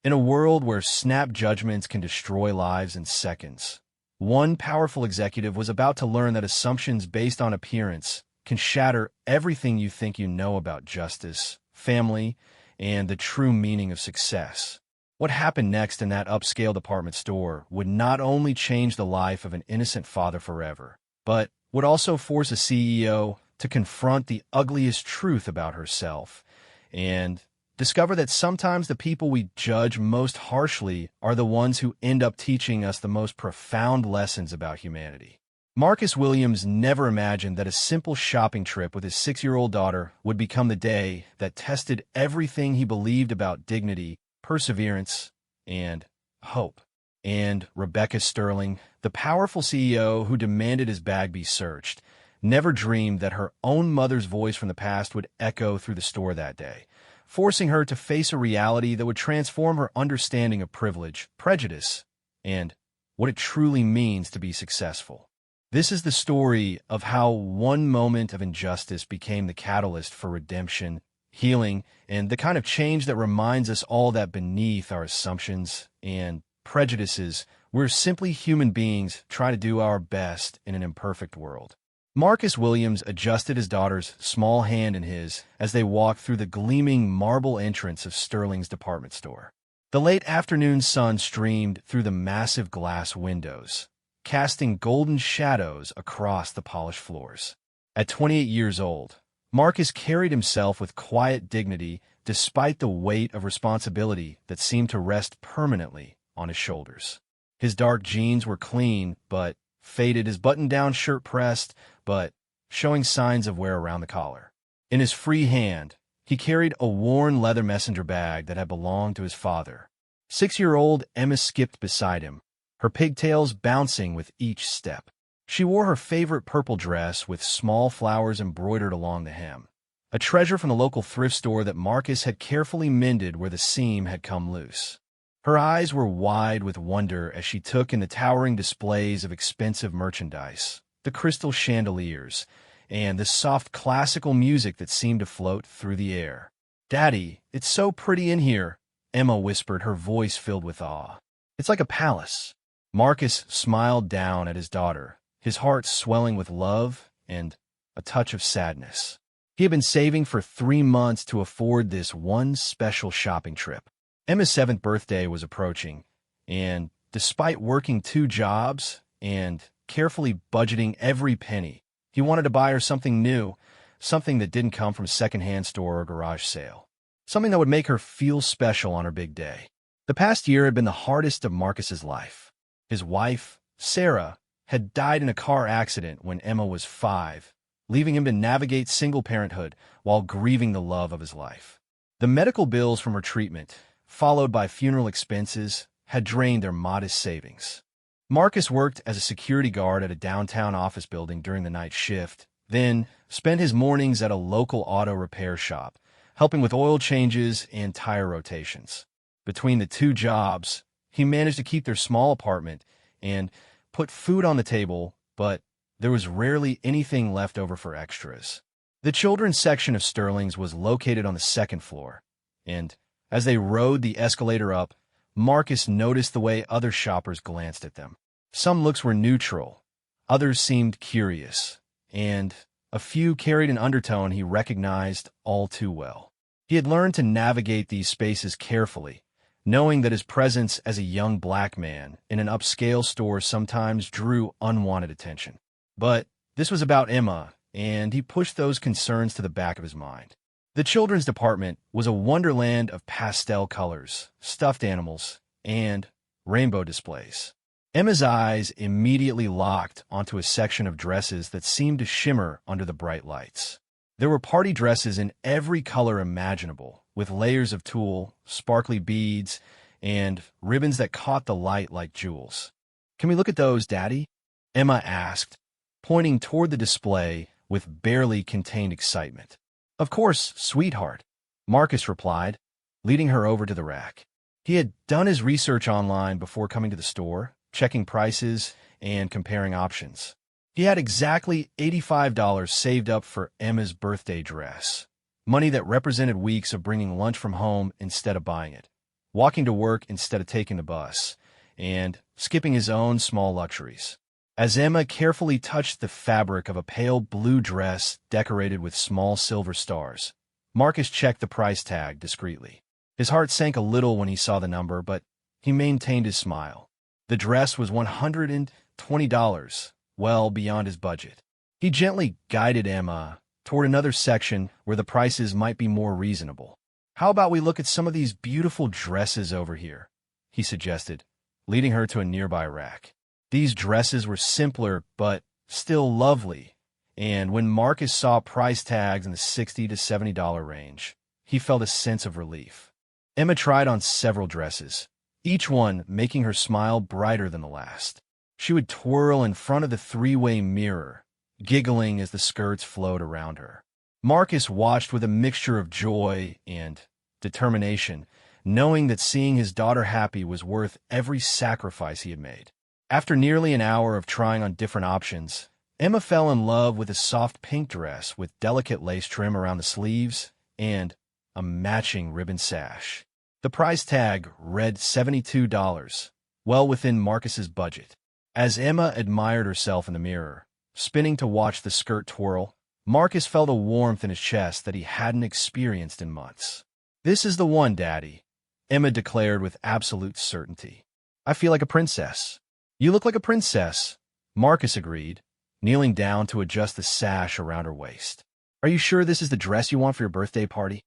In a world where snap judgments can destroy lives in seconds, one powerful executive was about to learn that assumptions based on appearance can shatter everything you think you know about justice, family, and the true meaning of success. What happened next in that upscale department store would not only change the life of an innocent father forever, but would also force a CEO to confront the ugliest truth about herself and discover that sometimes the people we judge most harshly are the ones who end up teaching us the most profound lessons about humanity. Marcus Williams never imagined that a simple shopping trip with his 6-year-old daughter would become the day that tested everything he believed about dignity, perseverance, and hope. And Rebecca Sterling, the powerful CEO who demanded his bag be searched, never dreamed that her own mother's voice from the past would echo through the store that day, forcing her to face a reality that would transform her understanding of privilege, prejudice, and what it truly means to be successful. This is the story of how one moment of injustice became the catalyst for redemption, healing, and the kind of change that reminds us all that beneath our assumptions and prejudices, we're simply human beings trying to do our best in an imperfect world. Marcus Williams adjusted his daughter's small hand in his as they walked through the gleaming marble entrance of Sterling's department store. The late afternoon sun streamed through the massive glass windows, casting golden shadows across the polished floors. At 28 years old, Marcus carried himself with quiet dignity despite the weight of responsibility that seemed to rest permanently on his shoulders. His dark jeans were clean but faded, his button-down shirt pressed but showing signs of wear around the collar. In his free hand, he carried a worn leather messenger bag that had belonged to his father. 6-year-old Emma skipped beside him, her pigtails bouncing with each step. She wore her favorite purple dress with small flowers embroidered along the hem, a treasure from the local thrift store that Marcus had carefully mended where the seam had come loose. Her eyes were wide with wonder as she took in the towering displays of expensive merchandise, the crystal chandeliers, and the soft classical music that seemed to float through the air. "Daddy, it's so pretty in here," Emma whispered, her voice filled with awe. "It's like a palace." Marcus smiled down at his daughter, his heart swelling with love and a touch of sadness. He had been saving for 3 months to afford this one special shopping trip. Emma's 7th birthday was approaching, and despite working 2 jobs and carefully budgeting every penny, he wanted to buy her something new, something that didn't come from a secondhand store or garage sale, something that would make her feel special on her big day. The past year had been the hardest of Marcus's life. His wife, Sarah, had died in a car accident when Emma was 5, leaving him to navigate single parenthood while grieving the love of his life. The medical bills from her treatment, followed by funeral expenses, had drained their modest savings. Marcus worked as a security guard at a downtown office building during the night shift, then spent his mornings at a local auto repair shop, helping with oil changes and tire rotations. Between the 2 jobs, he managed to keep their small apartment and put food on the table, but there was rarely anything left over for extras. The children's section of Sterling's was located on the 2nd floor, and as they rode the escalator up, Marcus noticed the way other shoppers glanced at them. Some looks were neutral, others seemed curious, and a few carried an undertone he recognized all too well. He had learned to navigate these spaces carefully, knowing that his presence as a young black man in an upscale store sometimes drew unwanted attention. But this was about Emma, and he pushed those concerns to the back of his mind. The children's department was a wonderland of pastel colors, stuffed animals, and rainbow displays. Emma's eyes immediately locked onto a section of dresses that seemed to shimmer under the bright lights. There were party dresses in every color imaginable, with layers of tulle, sparkly beads, and ribbons that caught the light like jewels. "Can we look at those, Daddy?" Emma asked, pointing toward the display with barely contained excitement. "Of course, sweetheart," Marcus replied, leading her over to the rack. He had done his research online before coming to the store, checking prices and comparing options. He had exactly $85 saved up for Emma's birthday dress, money that represented weeks of bringing lunch from home instead of buying it. walking to work instead of taking the bus, and skipping his own small luxuries. As Emma carefully touched the fabric of a pale blue dress decorated with small silver stars, Marcus checked the price tag discreetly. His heart sank a little when he saw the number, but he maintained his smile. The dress was $120, well beyond his budget. He gently guided Emma toward another section where the prices might be more reasonable. "How about we look at some of these beautiful dresses over here?" he suggested, leading her to a nearby rack. These dresses were simpler but still lovely, and when Marcus saw price tags in the $60 to $70 range, he felt a sense of relief. Emma tried on several dresses, each one making her smile brighter than the last. She would twirl in front of the three-way mirror, giggling as the skirts flowed around her. Marcus watched with a mixture of joy and determination, knowing that seeing his daughter happy was worth every sacrifice he had made. After nearly an hour of trying on different options, Emma fell in love with a soft pink dress with delicate lace trim around the sleeves and a matching ribbon sash. The price tag read $72, well within Marcus's budget. As Emma admired herself in the mirror, spinning to watch the skirt twirl, Marcus felt a warmth in his chest that he hadn't experienced in months. "This is the one, Daddy," Emma declared with absolute certainty. "I feel like a princess." "You look like a princess," Marcus agreed, kneeling down to adjust the sash around her waist. "Are you sure this is the dress you want for your birthday party?"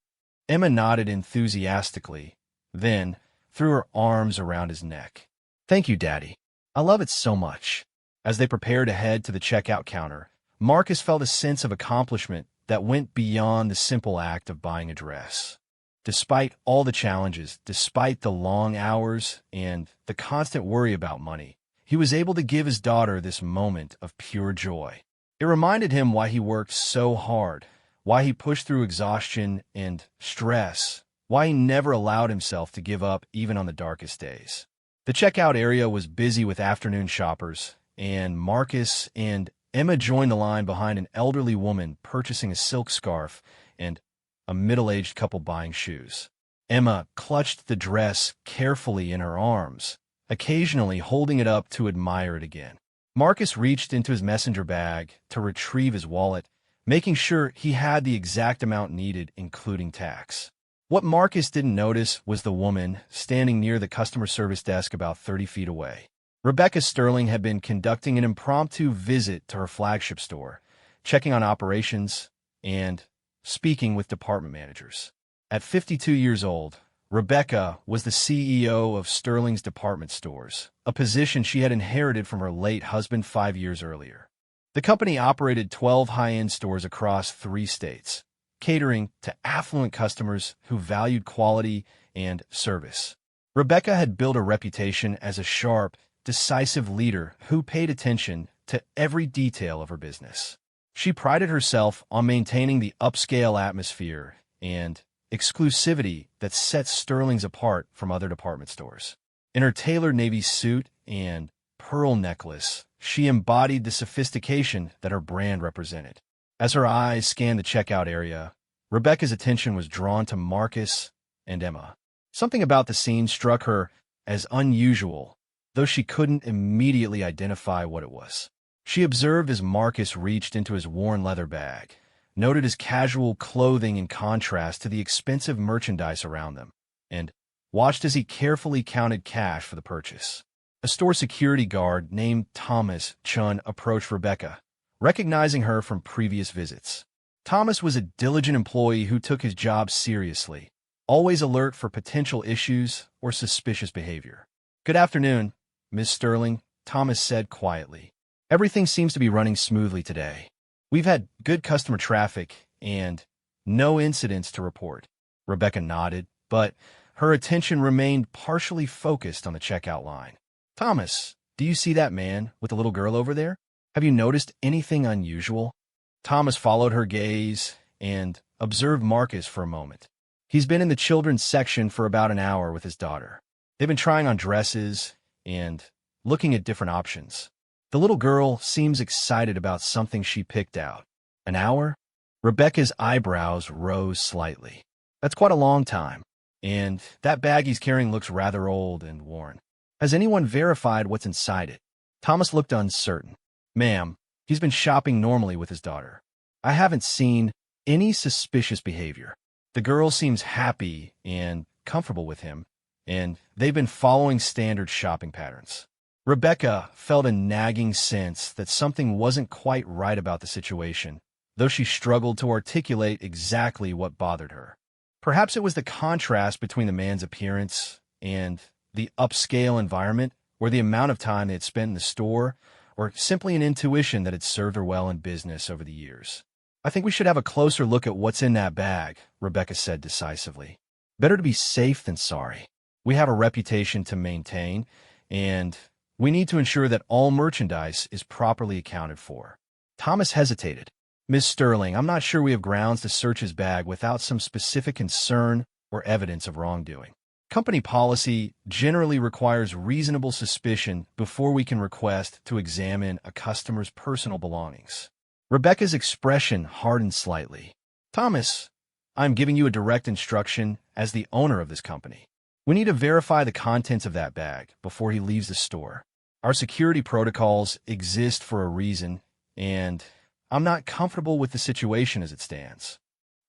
Emma nodded enthusiastically, then threw her arms around his neck. "Thank you, Daddy. I love it so much." As they prepared to head to the checkout counter, Marcus felt a sense of accomplishment that went beyond the simple act of buying a dress. Despite all the challenges, despite the long hours, and the constant worry about money, he was able to give his daughter this moment of pure joy. It reminded him why he worked so hard, why he pushed through exhaustion and stress, why he never allowed himself to give up even on the darkest days. The checkout area was busy with afternoon shoppers, and Marcus and Emma joined the line behind an elderly woman purchasing a silk scarf and a middle-aged couple buying shoes. Emma clutched the dress carefully in her arms, occasionally holding it up to admire it again. Marcus reached into his messenger bag to retrieve his wallet, making sure he had the exact amount needed, including tax. What Marcus didn't notice was the woman standing near the customer service desk about 30 feet away. Rebecca Sterling had been conducting an impromptu visit to her flagship store, checking on operations and speaking with department managers. At 52 years old, Rebecca was the CEO of Sterling's department stores, a position she had inherited from her late husband 5 years earlier. The company operated 12 high-end stores across 3 states, catering to affluent customers who valued quality and service. Rebecca had built a reputation as a sharp, decisive leader who paid attention to every detail of her business. She prided herself on maintaining the upscale atmosphere and exclusivity that sets Sterling's apart from other department stores. In her tailored navy suit and pearl necklace, she embodied the sophistication that her brand represented. As her eyes scanned the checkout area, Rebecca's attention was drawn to Marcus and Emma. Something about the scene struck her as unusual, though she couldn't immediately identify what it was. She observed as Marcus reached into his worn leather bag, noted his casual clothing in contrast to the expensive merchandise around them, and watched as he carefully counted cash for the purchase. A store security guard named Thomas Chun approached Rebecca, recognizing her from previous visits. Thomas was a diligent employee who took his job seriously, always alert for potential issues or suspicious behavior. "Good afternoon, Miss Sterling," Thomas said quietly. "Everything seems to be running smoothly today. We've had good customer traffic and no incidents to report." Rebecca nodded, but her attention remained partially focused on the checkout line. "Thomas, do you see that man with the little girl over there? Have you noticed anything unusual?" Thomas followed her gaze and observed Marcus for a moment. "He's been in the children's section for about an hour with his daughter. They've been trying on dresses and looking at different options. The little girl seems excited about something she picked out." "An hour?" Rebecca's eyebrows rose slightly. "That's quite a long time." and that bag he's carrying looks rather old and worn. Has anyone verified what's inside it? Thomas looked uncertain. Ma'am, he's been shopping normally with his daughter. I haven't seen any suspicious behavior. The girl seems happy and comfortable with him, and they've been following standard shopping patterns. Rebecca felt a nagging sense that something wasn't quite right about the situation, though she struggled to articulate exactly what bothered her. Perhaps it was the contrast between the man's appearance and the upscale environment, or the amount of time they had spent in the store, or simply an intuition that had served her well in business over the years. I think we should have a closer look at what's in that bag, Rebecca said decisively. Better to be safe than sorry. We have a reputation to maintain, and we need to ensure that all merchandise is properly accounted for. Thomas hesitated. Miss Sterling, I'm not sure we have grounds to search his bag without some specific concern or evidence of wrongdoing. Company policy generally requires reasonable suspicion before we can request to examine a customer's personal belongings. Rebecca's expression hardened slightly. Thomas, I'm giving you a direct instruction as the owner of this company. We need to verify the contents of that bag before he leaves the store. Our security protocols exist for a reason, and I'm not comfortable with the situation as it stands.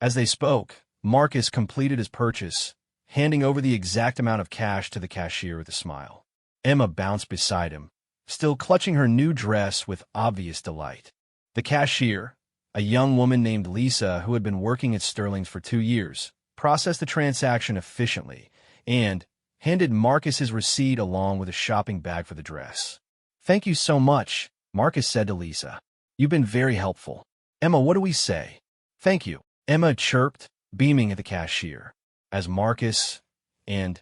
As they spoke, Marcus completed his purchase, handing over the exact amount of cash to the cashier with a smile. Emma bounced beside him, still clutching her new dress with obvious delight. The cashier, a young woman named Lisa who had been working at Sterling's for 2 years, processed the transaction efficiently and handed Marcus his receipt along with a shopping bag for the dress. Thank you so much, Marcus said to Lisa. You've been very helpful. Emma, what do we say? Thank you, Emma chirped, beaming at the cashier. As Marcus and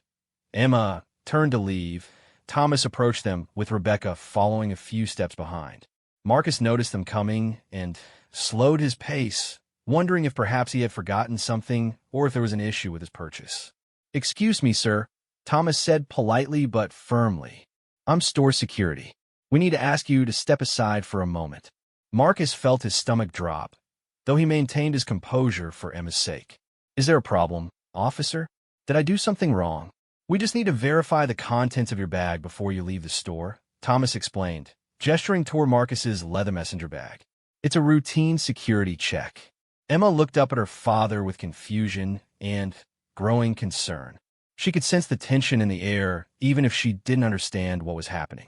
Emma turned to leave, Thomas approached them with Rebecca following a few steps behind. Marcus noticed them coming and slowed his pace, wondering if perhaps he had forgotten something or if there was an issue with his purchase. Excuse me, sir, Thomas said politely but firmly. I'm store security. We need to ask you to step aside for a moment. Marcus felt his stomach drop, though he maintained his composure for Emma's sake. Is there a problem, officer? Did I do something wrong? We just need to verify the contents of your bag before you leave the store, Thomas explained, gesturing toward Marcus's leather messenger bag. It's a routine security check. Emma looked up at her father with confusion and growing concern. She could sense the tension in the air, even if she didn't understand what was happening.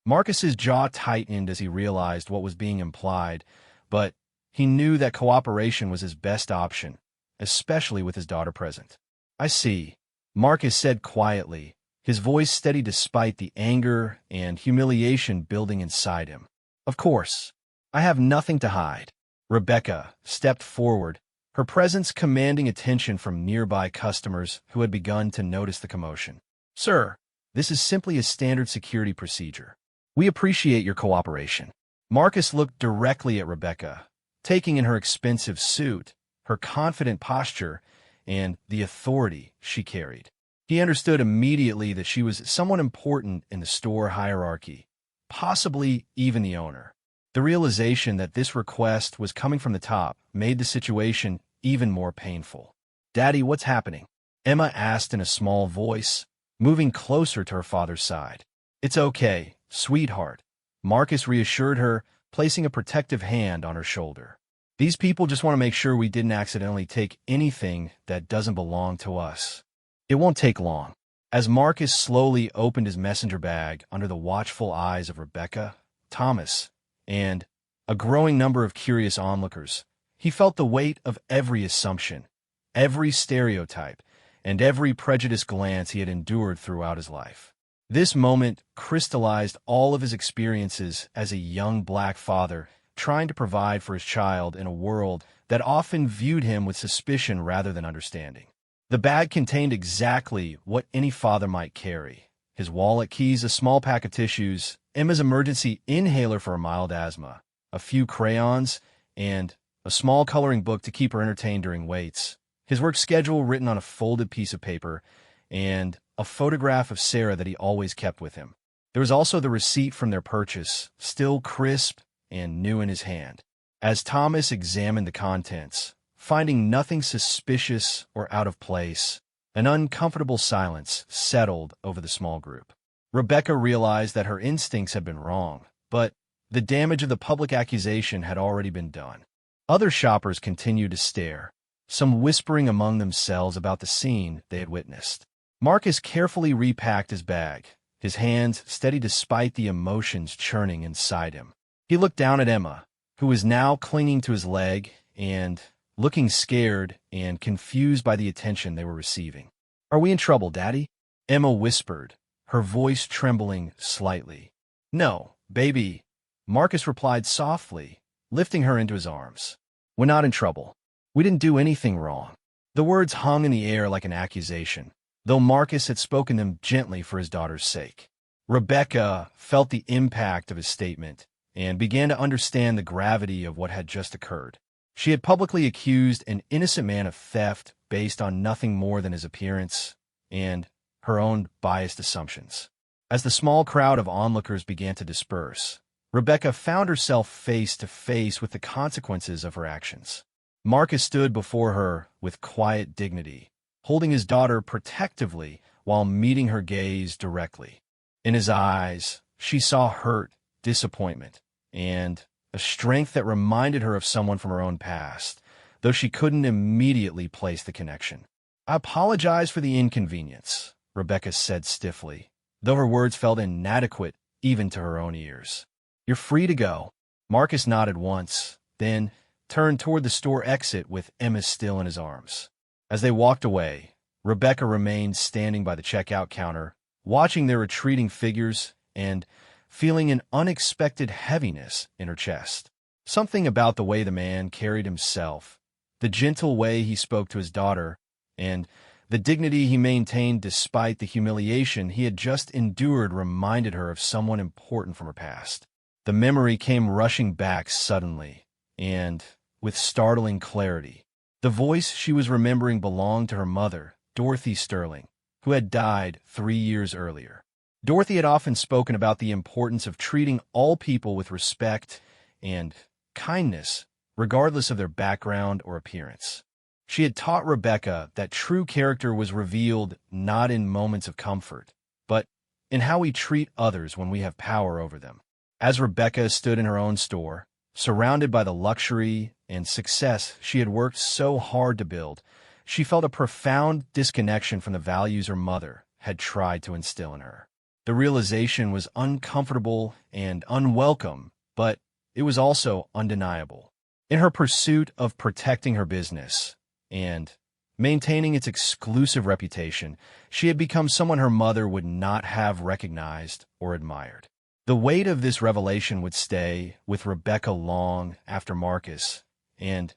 Marcus's jaw tightened as he realized what was being implied, but he knew that cooperation was his best option, especially with his daughter present. I see, Marcus said quietly, his voice steady despite the anger and humiliation building inside him. Of course, I have nothing to hide. Rebecca stepped forward, her presence commanding attention from nearby customers who had begun to notice the commotion. Sir, this is simply a standard security procedure. We appreciate your cooperation. Marcus looked directly at Rebecca, taking in her expensive suit, her confident posture, and the authority she carried. He understood immediately that she was someone important in the store hierarchy, possibly even the owner. The realization that this request was coming from the top made the situation even more painful. Daddy, what's happening? Emma asked in a small voice, moving closer to her father's side. It's okay, sweetheart, Marcus reassured her, placing a protective hand on her shoulder. These people just want to make sure we didn't accidentally take anything that doesn't belong to us. It won't take long. As Marcus slowly opened his messenger bag under the watchful eyes of Rebecca, Thomas, and a growing number of curious onlookers, he felt the weight of every assumption, every stereotype, and every prejudiced glance he had endured throughout his life. This moment crystallized all of his experiences as a young black father trying to provide for his child in a world that often viewed him with suspicion rather than understanding. The bag contained exactly what any father might carry: his wallet, keys, a small pack of tissues, Emma's emergency inhaler for a mild asthma, a few crayons, and a small coloring book to keep her entertained during waits, his work schedule written on a folded piece of paper, and a photograph of Sarah that he always kept with him. There was also the receipt from their purchase, still crisp and new in his hand. As Thomas examined the contents, finding nothing suspicious or out of place, An uncomfortable silence settled over the small group. Rebecca realized that her instincts had been wrong, but the damage of the public accusation had already been done. Other shoppers continued to stare, some whispering among themselves about the scene they had witnessed. Marcus carefully repacked his bag, his hands steady despite the emotions churning inside him. He looked down at Emma, who was now clinging to his leg and looking scared and confused by the attention they were receiving. "Are we in trouble, Daddy?" Emma whispered, her voice trembling slightly. "No, baby," Marcus replied softly, lifting her into his arms. "We're not in trouble. We didn't do anything wrong." The words hung in the air like an accusation, though Marcus had spoken them gently for his daughter's sake. Rebecca felt the impact of his statement and began to understand the gravity of what had just occurred. She had publicly accused an innocent man of theft based on nothing more than his appearance and her own biased assumptions. As the small crowd of onlookers began to disperse, Rebecca found herself face to face with the consequences of her actions. Marcus stood before her with quiet dignity, holding his daughter protectively while meeting her gaze directly. In his eyes, she saw hurt, disappointment, and a strength that reminded her of someone from her own past, though she couldn't immediately place the connection. "I apologize for the inconvenience," Rebecca said stiffly, though her words felt inadequate even to her own ears. "You're free to go." Marcus nodded once, then turned toward the store exit with Emma still in his arms. As they walked away, Rebecca remained standing by the checkout counter, watching their retreating figures and feeling an unexpected heaviness in her chest. Something about the way the man carried himself, the gentle way he spoke to his daughter, and the dignity he maintained despite the humiliation he had just endured reminded her of someone important from her past. The memory came rushing back suddenly, and with startling clarity. The voice she was remembering belonged to her mother, Dorothy Sterling, who had died 3 years earlier. Dorothy had often spoken about the importance of treating all people with respect and kindness, regardless of their background or appearance. She had taught Rebecca that true character was revealed not in moments of comfort, but in how we treat others when we have power over them. As Rebecca stood in her own store, surrounded by the luxury and success she had worked so hard to build, she felt a profound disconnection from the values her mother had tried to instill in her. The realization was uncomfortable and unwelcome, but it was also undeniable. In her pursuit of protecting her business and maintaining its exclusive reputation, she had become someone her mother would not have recognized or admired. The weight of this revelation would stay with Rebecca long after Marcus and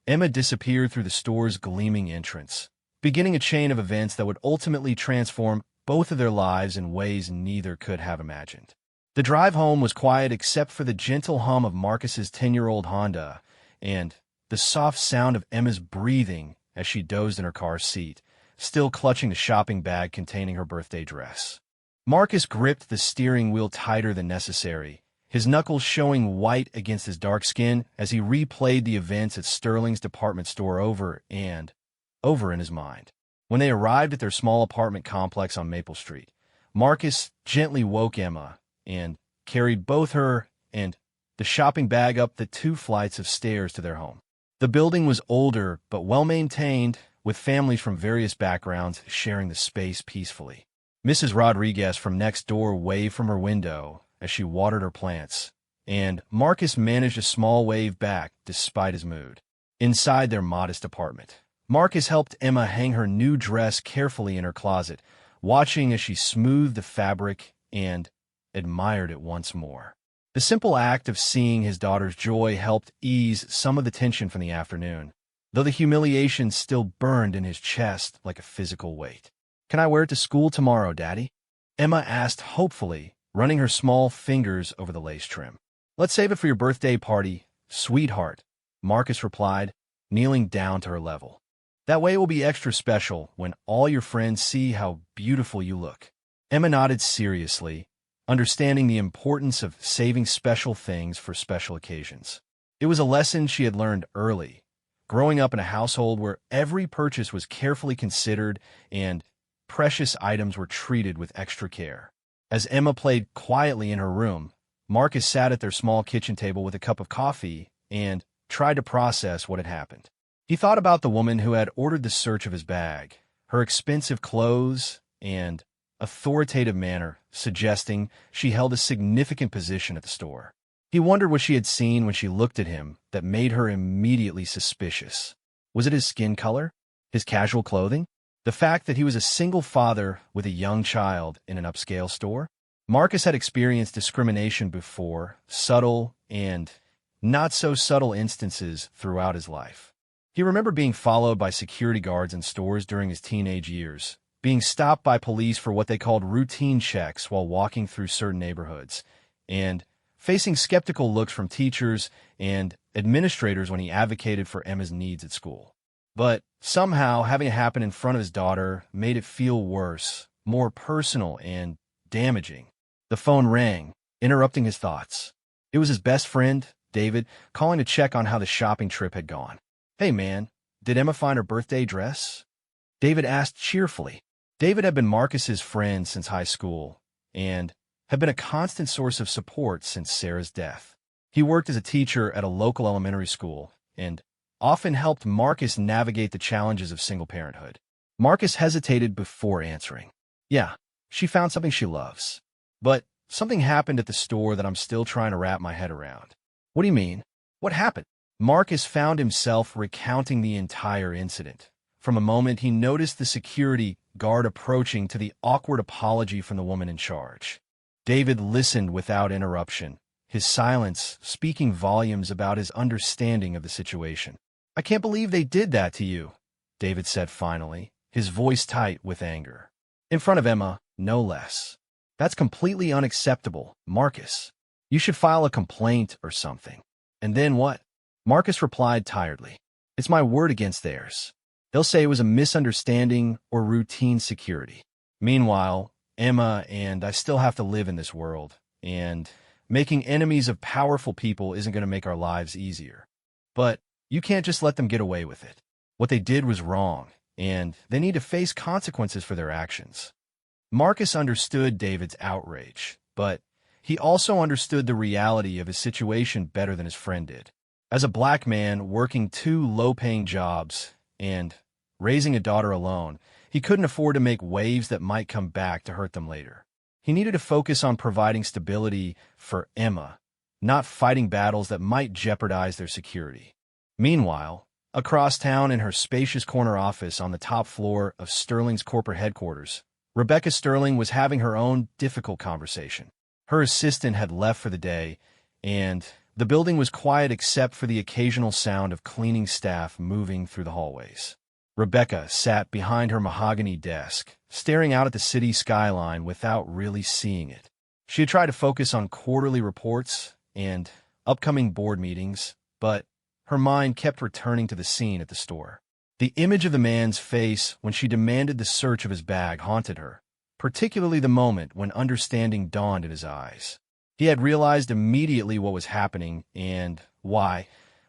Emma disappeared through the store's gleaming entrance, beginning a chain of events that would ultimately transform both of their lives in ways neither could have imagined. The drive home was quiet except for the gentle hum of Marcus's 10-year-old Honda and the soft sound of Emma's breathing as she dozed in her car seat, still clutching the shopping bag containing her birthday dress. Marcus gripped the steering wheel tighter than necessary, his knuckles showing white against his dark skin as he replayed the events at Sterling's department store over and over in his mind. When they arrived at their small apartment complex on Maple Street, Marcus gently woke Emma and carried both her and the shopping bag up the 2 flights of stairs to their home. The building was older but well-maintained, with families from various backgrounds sharing the space peacefully. Mrs. Rodriguez from next door waved from her window as she watered her plants, and Marcus managed a small wave back despite his mood. Inside their modest apartment, Marcus helped Emma hang her new dress carefully in her closet, watching as she smoothed the fabric and admired it once more. The simple act of seeing his daughter's joy helped ease some of the tension from the afternoon, though the humiliation still burned in his chest like a physical weight. "Can I wear it to school tomorrow, Daddy?" Emma asked hopefully, running her small fingers over the lace trim. "Let's save it for your birthday party, sweetheart," Marcus replied, kneeling down to her level. "That way it will be extra special when all your friends see how beautiful you look." Emma nodded seriously, understanding the importance of saving special things for special occasions. It was a lesson she had learned early, growing up in a household where every purchase was carefully considered and precious items were treated with extra care. As Emma played quietly in her room, Marcus sat at their small kitchen table with a cup of coffee and tried to process what had happened. He thought about the woman who had ordered the search of his bag, her expensive clothes, and authoritative manner, suggesting she held a significant position at the store. He wondered what she had seen when she looked at him that made her immediately suspicious. Was it his skin color? His casual clothing? The fact that he was a single father with a young child in an upscale store? Marcus had experienced discrimination before, subtle and not-so-subtle instances throughout his life. He remembered being followed by security guards in stores during his teenage years, being stopped by police for what they called routine checks while walking through certain neighborhoods, and facing skeptical looks from teachers and administrators when he advocated for Emma's needs at school. But somehow, having it happen in front of his daughter made it feel worse, more personal and damaging. The phone rang, interrupting his thoughts. It was his best friend, David, calling to check on how the shopping trip had gone. "Hey man, did Emma find her birthday dress?" David asked cheerfully. David had been Marcus's friend since high school and had been a constant source of support since Sarah's death. He worked as a teacher at a local elementary school and often helped Marcus navigate the challenges of single parenthood. Marcus hesitated before answering. "Yeah, she found something she loves. But something happened at the store that I'm still trying to wrap my head around." "What do you mean? What happened?" Marcus found himself recounting the entire incident, from a moment he noticed the security guard approaching to the awkward apology from the woman in charge. David listened without interruption, his silence speaking volumes about his understanding of the situation. "I can't believe they did that to you," David said finally, his voice tight with anger. "In front of Emma, no less. That's completely unacceptable, Marcus. You should file a complaint or something." "And then what?" Marcus replied tiredly. "It's my word against theirs. They'll say it was a misunderstanding or routine security. Meanwhile, Emma and I still have to live in this world, and making enemies of powerful people isn't going to make our lives easier. But you can't just let them get away with it. What they did was wrong, and they need to face consequences for their actions." Marcus understood David's outrage, but he also understood the reality of his situation better than his friend did. As a black man working 2 low-paying jobs and raising a daughter alone, he couldn't afford to make waves that might come back to hurt them later. He needed to focus on providing stability for Emma, not fighting battles that might jeopardize their security. Meanwhile, across town in her spacious corner office on the top floor of Sterling's corporate headquarters, Rebecca Sterling was having her own difficult conversation. Her assistant had left for the day, and the building was quiet except for the occasional sound of cleaning staff moving through the hallways. Rebecca sat behind her mahogany desk, staring out at the city skyline without really seeing it. She had tried to focus on quarterly reports and upcoming board meetings, but her mind kept returning to the scene at the store. The image of the man's face when she demanded the search of his bag haunted her, particularly the moment when understanding dawned in his eyes. He had realized immediately what was happening and why,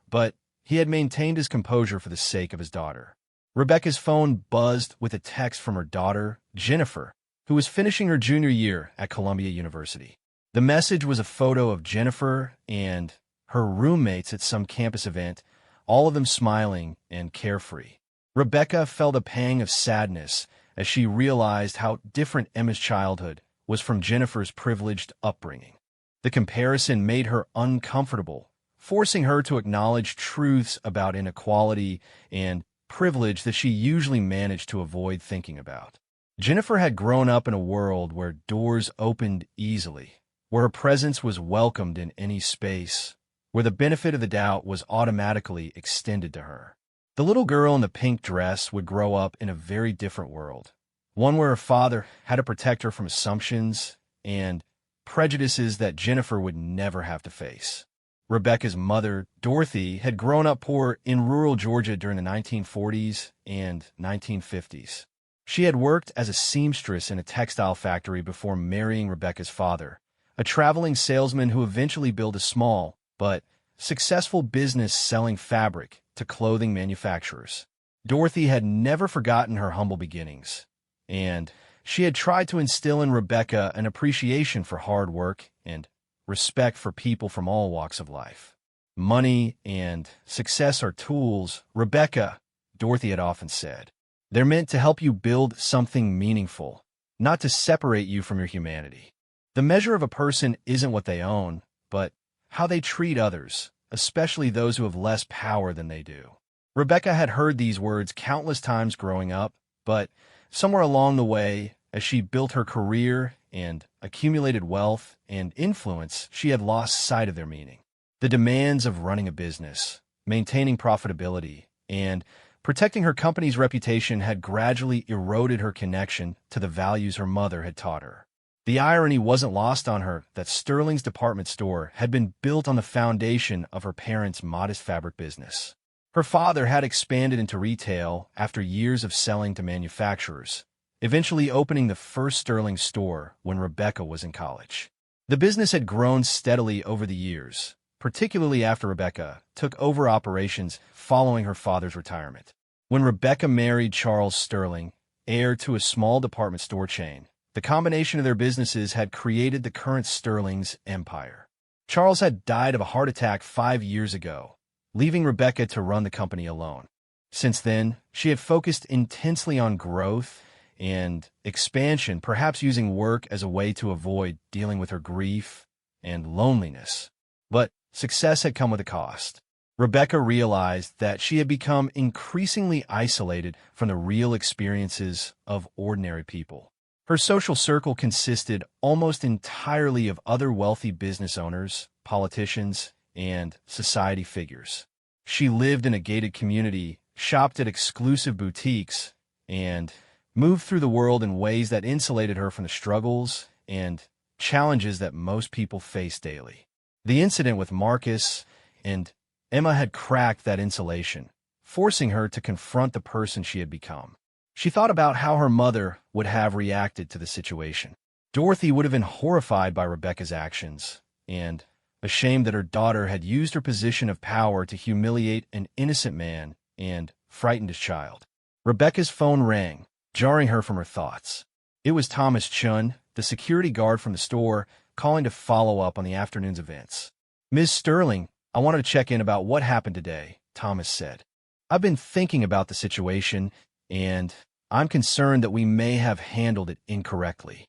but he had maintained his composure for the sake of his daughter. Rebecca's phone buzzed with a text from her daughter, Jennifer, who was finishing her junior year at Columbia University. The message was a photo of Jennifer and her roommates at some campus event, all of them smiling and carefree. Rebecca felt a pang of sadness as she realized how different Emma's childhood was from Jennifer's privileged upbringing. The comparison made her uncomfortable, forcing her to acknowledge truths about inequality and privilege that she usually managed to avoid thinking about. Jennifer had grown up in a world where doors opened easily, where her presence was welcomed in any space, where the benefit of the doubt was automatically extended to her. The little girl in the pink dress would grow up in a very different world, one where her father had to protect her from assumptions and prejudices that Jennifer would never have to face. Rebecca's mother, Dorothy, had grown up poor in rural Georgia during the 1940s and 1950s. She had worked as a seamstress in a textile factory before marrying Rebecca's father, a traveling salesman who eventually built a small but successful business selling fabric to clothing manufacturers. Dorothy had never forgotten her humble beginnings, and she had tried to instill in Rebecca an appreciation for hard work and respect for people from all walks of life. Money and success are tools, Rebecca, Dorothy had often said. They're meant to help you build something meaningful, not to separate you from your humanity. The measure of a person isn't what they own, but how they treat others, especially those who have less power than they do. Rebecca had heard these words countless times growing up, but somewhere along the way, as she built her career and accumulated wealth and influence, she had lost sight of their meaning. The demands of running a business, maintaining profitability, and protecting her company's reputation had gradually eroded her connection to the values her mother had taught her. The irony wasn't lost on her that Sterling's department store had been built on the foundation of her parents' modest fabric business. Her father had expanded into retail after years of selling to manufacturers, eventually opening the first Sterling store when Rebecca was in college. The business had grown steadily over the years, particularly after Rebecca took over operations following her father's retirement. When Rebecca married Charles Sterling, heir to a small department store chain, the combination of their businesses had created the current Sterling's empire. Charles had died of a heart attack 5 years ago, leaving Rebecca to run the company alone. Since then, she had focused intensely on growth and expansion, perhaps using work as a way to avoid dealing with her grief and loneliness. But success had come with a cost. Rebecca realized that she had become increasingly isolated from the real experiences of ordinary people. Her social circle consisted almost entirely of other wealthy business owners, politicians, and society figures. She lived in a gated community, shopped at exclusive boutiques, and moved through the world in ways that insulated her from the struggles and challenges that most people face daily. The incident with Marcus and Emma had cracked that insulation, forcing her to confront the person she had become. She thought about how her mother would have reacted to the situation. Dorothy would have been horrified by Rebecca's actions and ashamed that her daughter had used her position of power to humiliate an innocent man and frightened his child. Rebecca's phone rang, jarring her from her thoughts. It was Thomas Chun, the security guard from the store, calling to follow up on the afternoon's events. "Ms. Sterling, I wanted to check in about what happened today," Thomas said. "I've been thinking about the situation, and I'm concerned that we may have handled it incorrectly."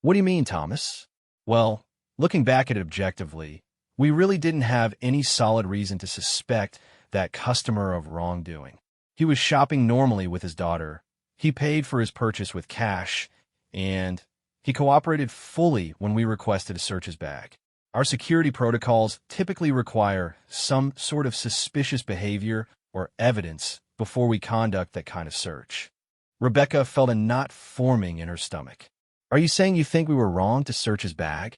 "What do you mean, Thomas?" "Well, looking back at it objectively, we really didn't have any solid reason to suspect that customer of wrongdoing. He was shopping normally with his daughter. He paid for his purchase with cash, and he cooperated fully when we requested to search his bag. Our security protocols typically require some sort of suspicious behavior or evidence before we conduct that kind of search." Rebecca felt a knot forming in her stomach. "Are you saying you think we were wrong to search his bag?"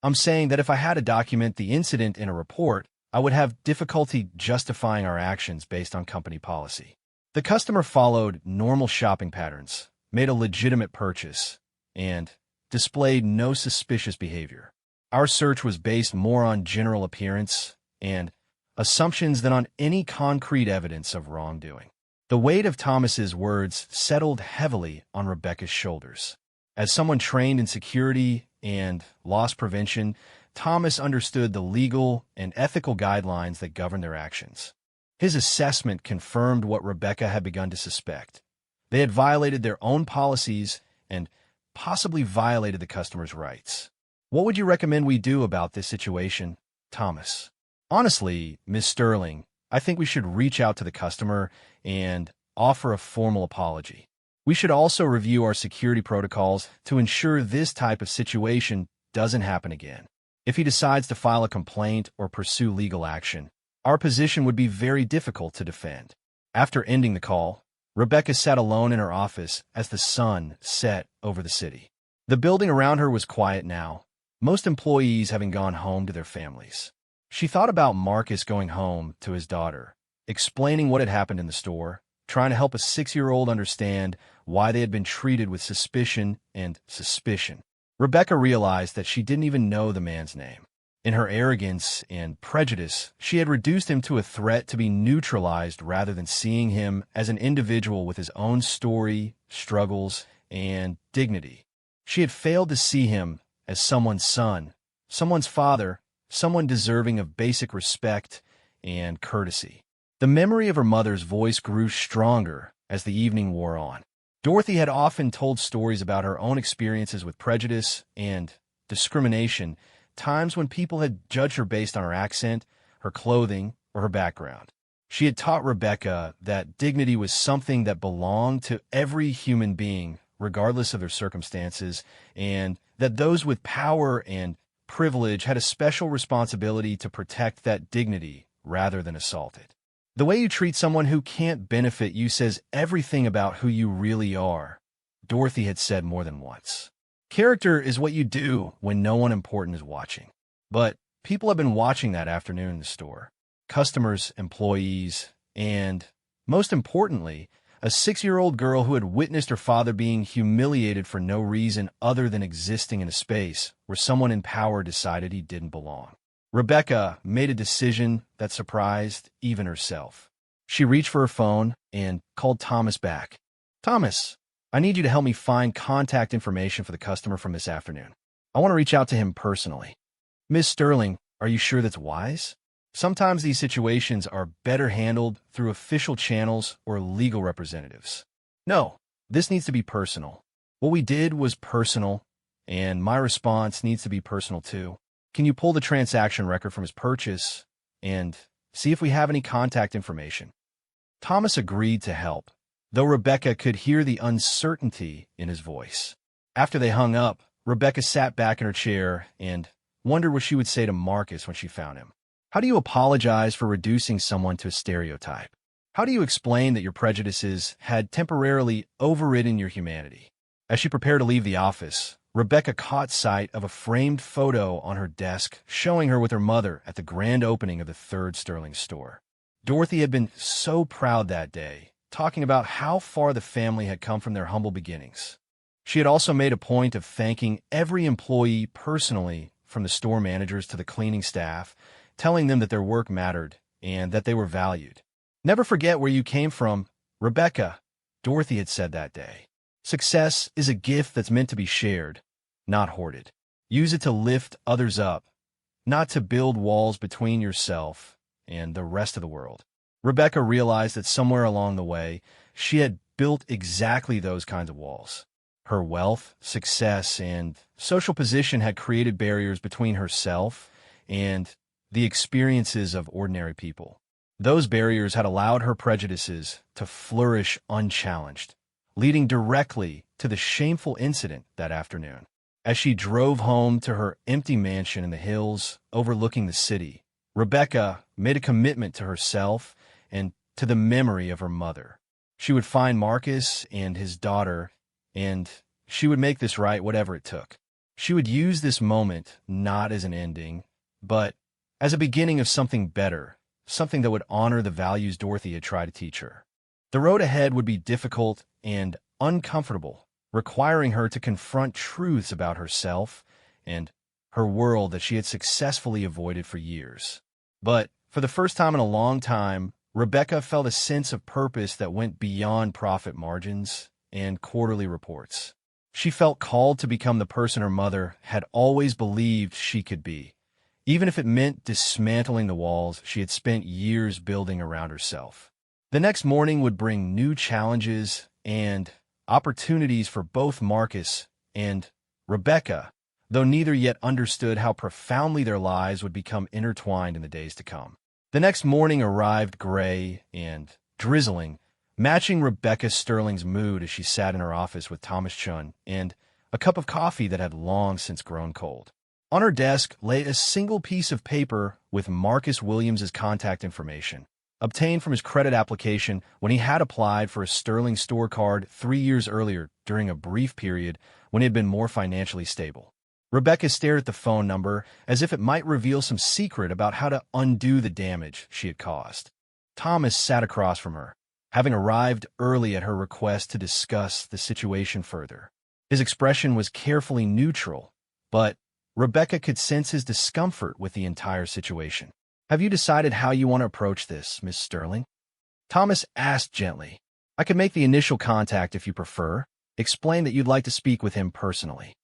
"I'm saying that if I had to document the incident in a report, I would have difficulty justifying our actions based on company policy. The customer followed normal shopping patterns, made a legitimate purchase, and displayed no suspicious behavior. Our search was based more on general appearance and assumptions than on any concrete evidence of wrongdoing." The weight of Thomas's words settled heavily on Rebecca's shoulders. As someone trained in security and loss prevention, Thomas understood the legal and ethical guidelines that govern their actions. His assessment confirmed what Rebecca had begun to suspect. They had violated their own policies and possibly violated the customer's rights. "What would you recommend we do about this situation, Thomas?" "Honestly, Ms. Sterling, I think we should reach out to the customer and offer a formal apology. We should also review our security protocols to ensure this type of situation doesn't happen again. If he decides to file a complaint or pursue legal action, our position would be very difficult to defend." After ending the call, Rebecca sat alone in her office as the sun set over the city. The building around her was quiet now, most employees having gone home to their families. She thought about Marcus going home to his daughter, explaining what had happened in the store, trying to help a 6-year-old understand why they had been treated with suspicion and suspicion. Rebecca realized that she didn't even know the man's name. In her arrogance and prejudice, she had reduced him to a threat to be neutralized rather than seeing him as an individual with his own story, struggles, and dignity. She had failed to see him as someone's son, someone's father, someone deserving of basic respect and courtesy. The memory of her mother's voice grew stronger as the evening wore on. Dorothy had often told stories about her own experiences with prejudice and discrimination, times when people had judged her based on her accent, her clothing, or her background. She had taught Rebecca that dignity was something that belonged to every human being, regardless of their circumstances, and that those with power and privilege had a special responsibility to protect that dignity rather than assault it. The way you treat someone who can't benefit you says everything about who you really are, Dorothy had said more than once. Character is what you do when no one important is watching. But people have been watching that afternoon in the store. Customers, employees, and, most importantly, a 6-year-old girl who had witnessed her father being humiliated for no reason other than existing in a space where someone in power decided he didn't belong. Rebecca made a decision that surprised even herself. She reached for her phone and called Thomas back. "Thomas, I need you to help me find contact information for the customer from this afternoon. I want to reach out to him personally." "Miss Sterling, are you sure that's wise?" Sometimes these situations are better handled through official channels or legal representatives. "No, this needs to be personal. What we did was personal, and my response needs to be personal too. Can you pull the transaction record from his purchase and see if we have any contact information?" Thomas agreed to help, though Rebecca could hear the uncertainty in his voice. After they hung up, Rebecca sat back in her chair and wondered what she would say to Marcus when she found him. How do you apologize for reducing someone to a stereotype? How do you explain that your prejudices had temporarily overridden your humanity? As she prepared to leave the office, Rebecca caught sight of a framed photo on her desk showing her with her mother at the grand opening of the third Sterling store. Dorothy had been so proud that day, talking about how far the family had come from their humble beginnings. She had also made a point of thanking every employee personally, from the store managers to the cleaning staff, telling them that their work mattered and that they were valued. "Never forget where you came from, Rebecca," Dorothy had said that day. "Success is a gift that's meant to be shared, not hoarded. Use it to lift others up, not to build walls between yourself and the rest of the world." Rebecca realized that somewhere along the way, she had built exactly those kinds of walls. Her wealth, success, and social position had created barriers between herself and the experiences of ordinary people. Those barriers had allowed her prejudices to flourish unchallenged, leading directly to the shameful incident that afternoon. As she drove home to her empty mansion in the hills overlooking the city, Rebecca made a commitment to herself and to the memory of her mother. She would find Marcus and his daughter, and she would make this right whatever it took. She would use this moment not as an ending, but as a beginning of something better, something that would honor the values Dorothy had tried to teach her. The road ahead would be difficult and uncomfortable, requiring her to confront truths about herself and her world that she had successfully avoided for years. But for the first time in a long time, Rebecca felt a sense of purpose that went beyond profit margins and quarterly reports. She felt called to become the person her mother had always believed she could be, even if it meant dismantling the walls she had spent years building around herself. The next morning would bring new challenges and opportunities for both Marcus and Rebecca, though neither yet understood how profoundly their lives would become intertwined in the days to come. The next morning arrived gray and drizzling, matching Rebecca Sterling's mood as she sat in her office with Thomas Chun and a cup of coffee that had long since grown cold. On her desk lay a single piece of paper with Marcus Williams's contact information, obtained from his credit application when he had applied for a Sterling store card 3 years earlier during a brief period when he had been more financially stable. Rebecca stared at the phone number as if it might reveal some secret about how to undo the damage she had caused. Thomas sat across from her, having arrived early at her request to discuss the situation further. His expression was carefully neutral, but Rebecca could sense his discomfort with the entire situation. "Have you decided how you want to approach this, Miss Sterling?" Thomas asked gently. "I could make the initial contact if you prefer. Explain that you'd like to speak with him personally."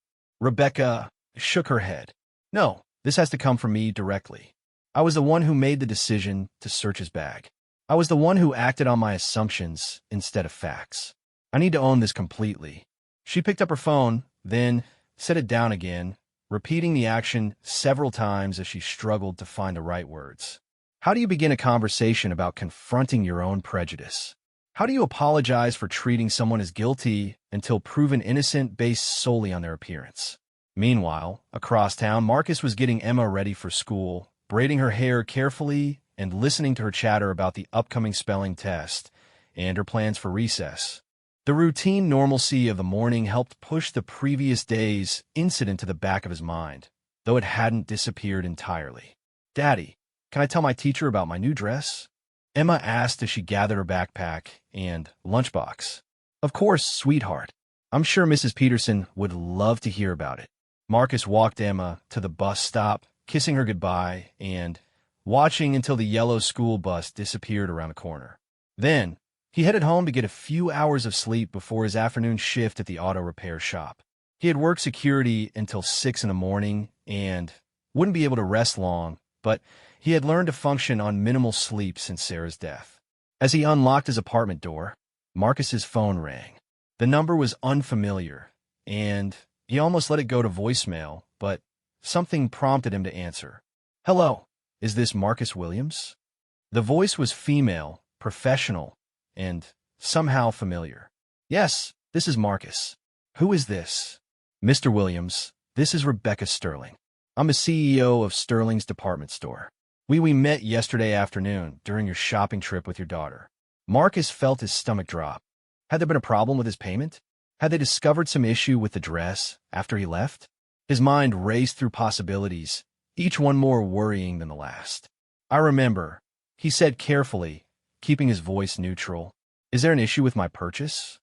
Rebecca shook her head. "No, this has to come from me directly. I was the one who made the decision to search his bag. I was the one who acted on my assumptions instead of facts. I need to own this completely." She picked up her phone, then set it down again, repeating the action several times as she struggled to find the right words. How do you begin a conversation about confronting your own prejudice? How do you apologize for treating someone as guilty until proven innocent based solely on their appearance? Meanwhile, across town, Marcus was getting Emma ready for school, braiding her hair carefully and listening to her chatter about the upcoming spelling test and her plans for recess. The routine normalcy of the morning helped push the previous day's incident to the back of his mind, though it hadn't disappeared entirely. "Daddy, can I tell my teacher about my new dress?" Emma asked as she gathered her backpack and lunchbox. "Of course, sweetheart. I'm sure Mrs. Peterson would love to hear about it." Marcus walked Emma to the bus stop, kissing her goodbye and watching until the yellow school bus disappeared around the corner. Then, he headed home to get a few hours of sleep before his afternoon shift at the auto repair shop. He had worked security until 6 in the morning and wouldn't be able to rest long, but he had learned to function on minimal sleep since Sarah's death. As he unlocked his apartment door, Marcus's phone rang. The number was unfamiliar, and he almost let it go to voicemail, but something prompted him to answer. "Hello, is this Marcus Williams?" The voice was female, professional, and somehow familiar. "Yes, this is Marcus. Who is this?" "Mr. Williams, this is Rebecca Sterling. I'm the CEO of Sterling's department store. We met yesterday afternoon during your shopping trip with your daughter." Marcus felt his stomach drop. Had there been a problem with his payment? Had they discovered some issue with the dress after he left? His mind raced through possibilities, each one more worrying than the last. "I remember," he said carefully, keeping his voice neutral. "Is there an issue with my purchase?"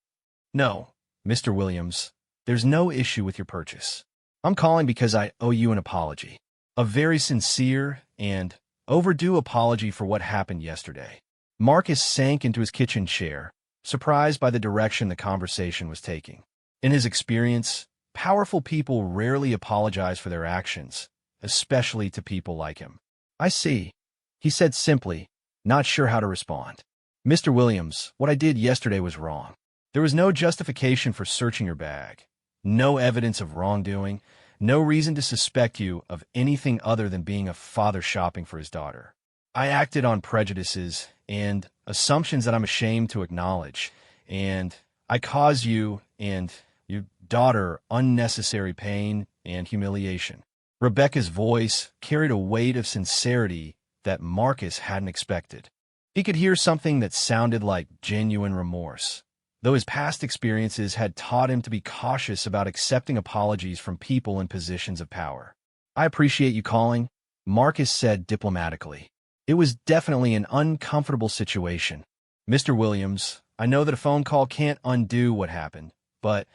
"No, Mr. Williams, there's no issue with your purchase. I'm calling because I owe you an apology. A very sincere and overdue apology for what happened yesterday." Marcus sank into his kitchen chair, surprised by the direction the conversation was taking. In his experience, powerful people rarely apologize for their actions, especially to people like him. "I see," he said simply, not sure how to respond. "Mr. Williams, what I did yesterday was wrong. There was no justification for searching your bag, no evidence of wrongdoing, no reason to suspect you of anything other than being a father shopping for his daughter. I acted on prejudices and assumptions that I'm ashamed to acknowledge, and I caused you and your daughter unnecessary pain and humiliation." Rebecca's voice carried a weight of sincerity that Marcus hadn't expected. He could hear something that sounded like genuine remorse, though his past experiences had taught him to be cautious about accepting apologies from people in positions of power. "I appreciate you calling," Marcus said diplomatically. It was definitely an uncomfortable situation. "Mr. Williams, I know that a phone call can't undo what happened, but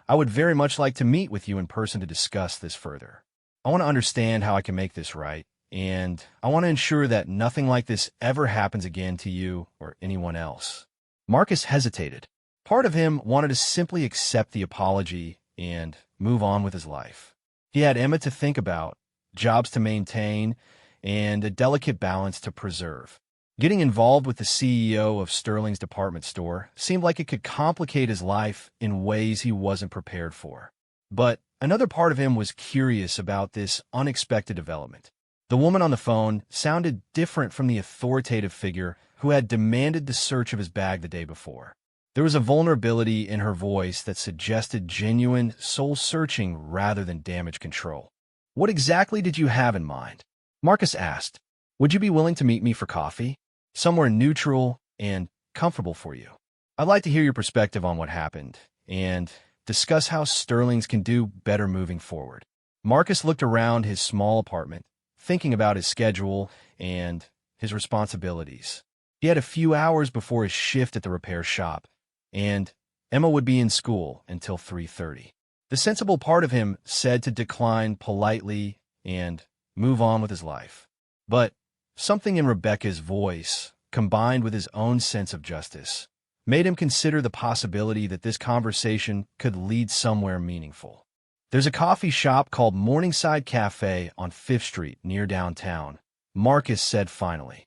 I would very much like to meet with you in person to discuss this further. I want to understand how I can make this right, and I want to ensure that nothing like this ever happens again to you or anyone else." Marcus hesitated. Part of him wanted to simply accept the apology and move on with his life. He had Emma to think about, jobs to maintain, and a delicate balance to preserve. Getting involved with the CEO of Sterling's department store seemed like it could complicate his life in ways he wasn't prepared for. But another part of him was curious about this unexpected development. The woman on the phone sounded different from the authoritative figure who had demanded the search of his bag the day before. There was a vulnerability in her voice that suggested genuine soul-searching rather than damage control. "What exactly did you have in mind?" Marcus asked. "Would you be willing to meet me for coffee? Somewhere neutral and comfortable for you. I'd like to hear your perspective on what happened and discuss how Sterling's can do better moving forward." Marcus looked around his small apartment, thinking about his schedule and his responsibilities. He had a few hours before his shift at the repair shop, and Emma would be in school until 3:30. The sensible part of him said to decline politely and move on with his life. But something in Rebecca's voice, combined with his own sense of justice, made him consider the possibility that this conversation could lead somewhere meaningful. There's a coffee shop called Morningside Cafe on 5th Street near downtown, Marcus said finally.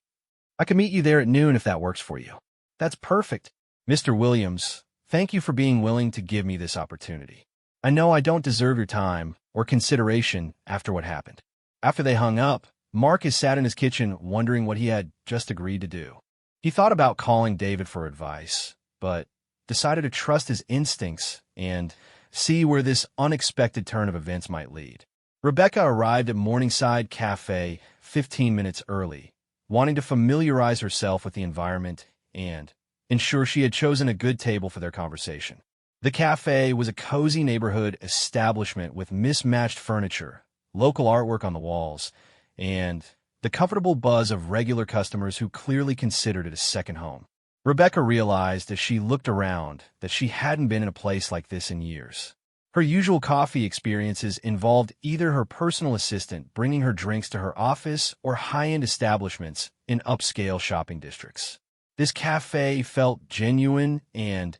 I can meet you there at noon if that works for you. That's perfect. Mr. Williams, thank you for being willing to give me this opportunity. I know I don't deserve your time or consideration after what happened. After they hung up, Marcus sat in his kitchen wondering what he had just agreed to do. He thought about calling David for advice, but decided to trust his instincts and see where this unexpected turn of events might lead. Rebecca arrived at Morningside Cafe 15 minutes early, wanting to familiarize herself with the environment and ensure she had chosen a good table for their conversation. The cafe was a cozy neighborhood establishment with mismatched furniture, local artwork on the walls, and the comfortable buzz of regular customers who clearly considered it a second home. Rebecca realized as she looked around that she hadn't been in a place like this in years. Her usual coffee experiences involved either her personal assistant bringing her drinks to her office or high-end establishments in upscale shopping districts. This cafe felt genuine and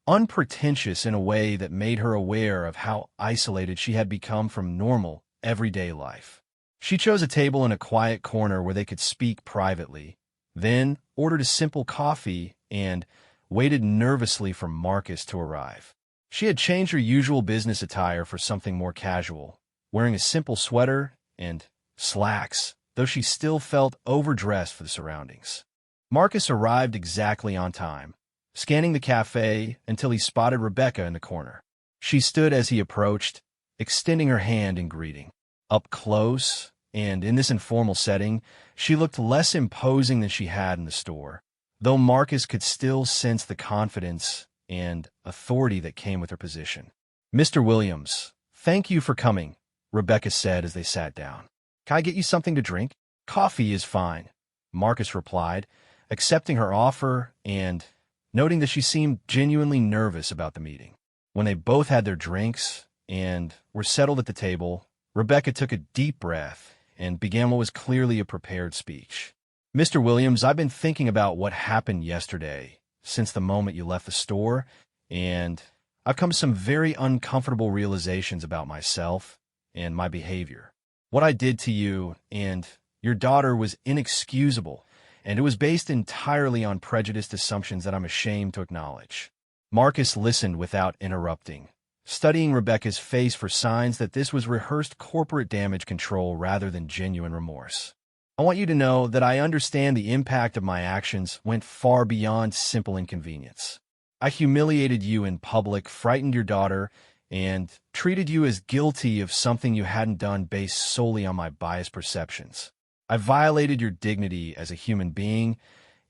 unpretentious in a way that made her aware of how isolated she had become from normal, everyday life. She chose a table in a quiet corner where they could speak privately, then ordered a simple coffee and waited nervously for Marcus to arrive. She had changed her usual business attire for something more casual, wearing a simple sweater and slacks, though she still felt overdressed for the surroundings. Marcus arrived exactly on time, scanning the cafe until he spotted Rebecca in the corner. She stood as he approached, extending her hand in greeting. Up close, and in this informal setting, she looked less imposing than she had in the store, though Marcus could still sense the confidence and authority that came with her position. Mr. Williams, thank you for coming, Rebecca said as they sat down. Can I get you something to drink? Coffee is fine, Marcus replied, accepting her offer and noting that she seemed genuinely nervous about the meeting. When they both had their drinks and were settled at the table, Rebecca took a deep breath and began what was clearly a prepared speech. Mr. Williams, I've been thinking about what happened yesterday since the moment you left the store, and I've come to some very uncomfortable realizations about myself and my behavior. What I did to you and your daughter was inexcusable, and it was based entirely on prejudiced assumptions that I'm ashamed to acknowledge. Marcus listened without interrupting, studying Rebecca's face for signs that this was rehearsed corporate damage control rather than genuine remorse. I want you to know that I understand the impact of my actions went far beyond simple inconvenience. I humiliated you in public, frightened your daughter, and treated you as guilty of something you hadn't done based solely on my biased perceptions. I violated your dignity as a human being,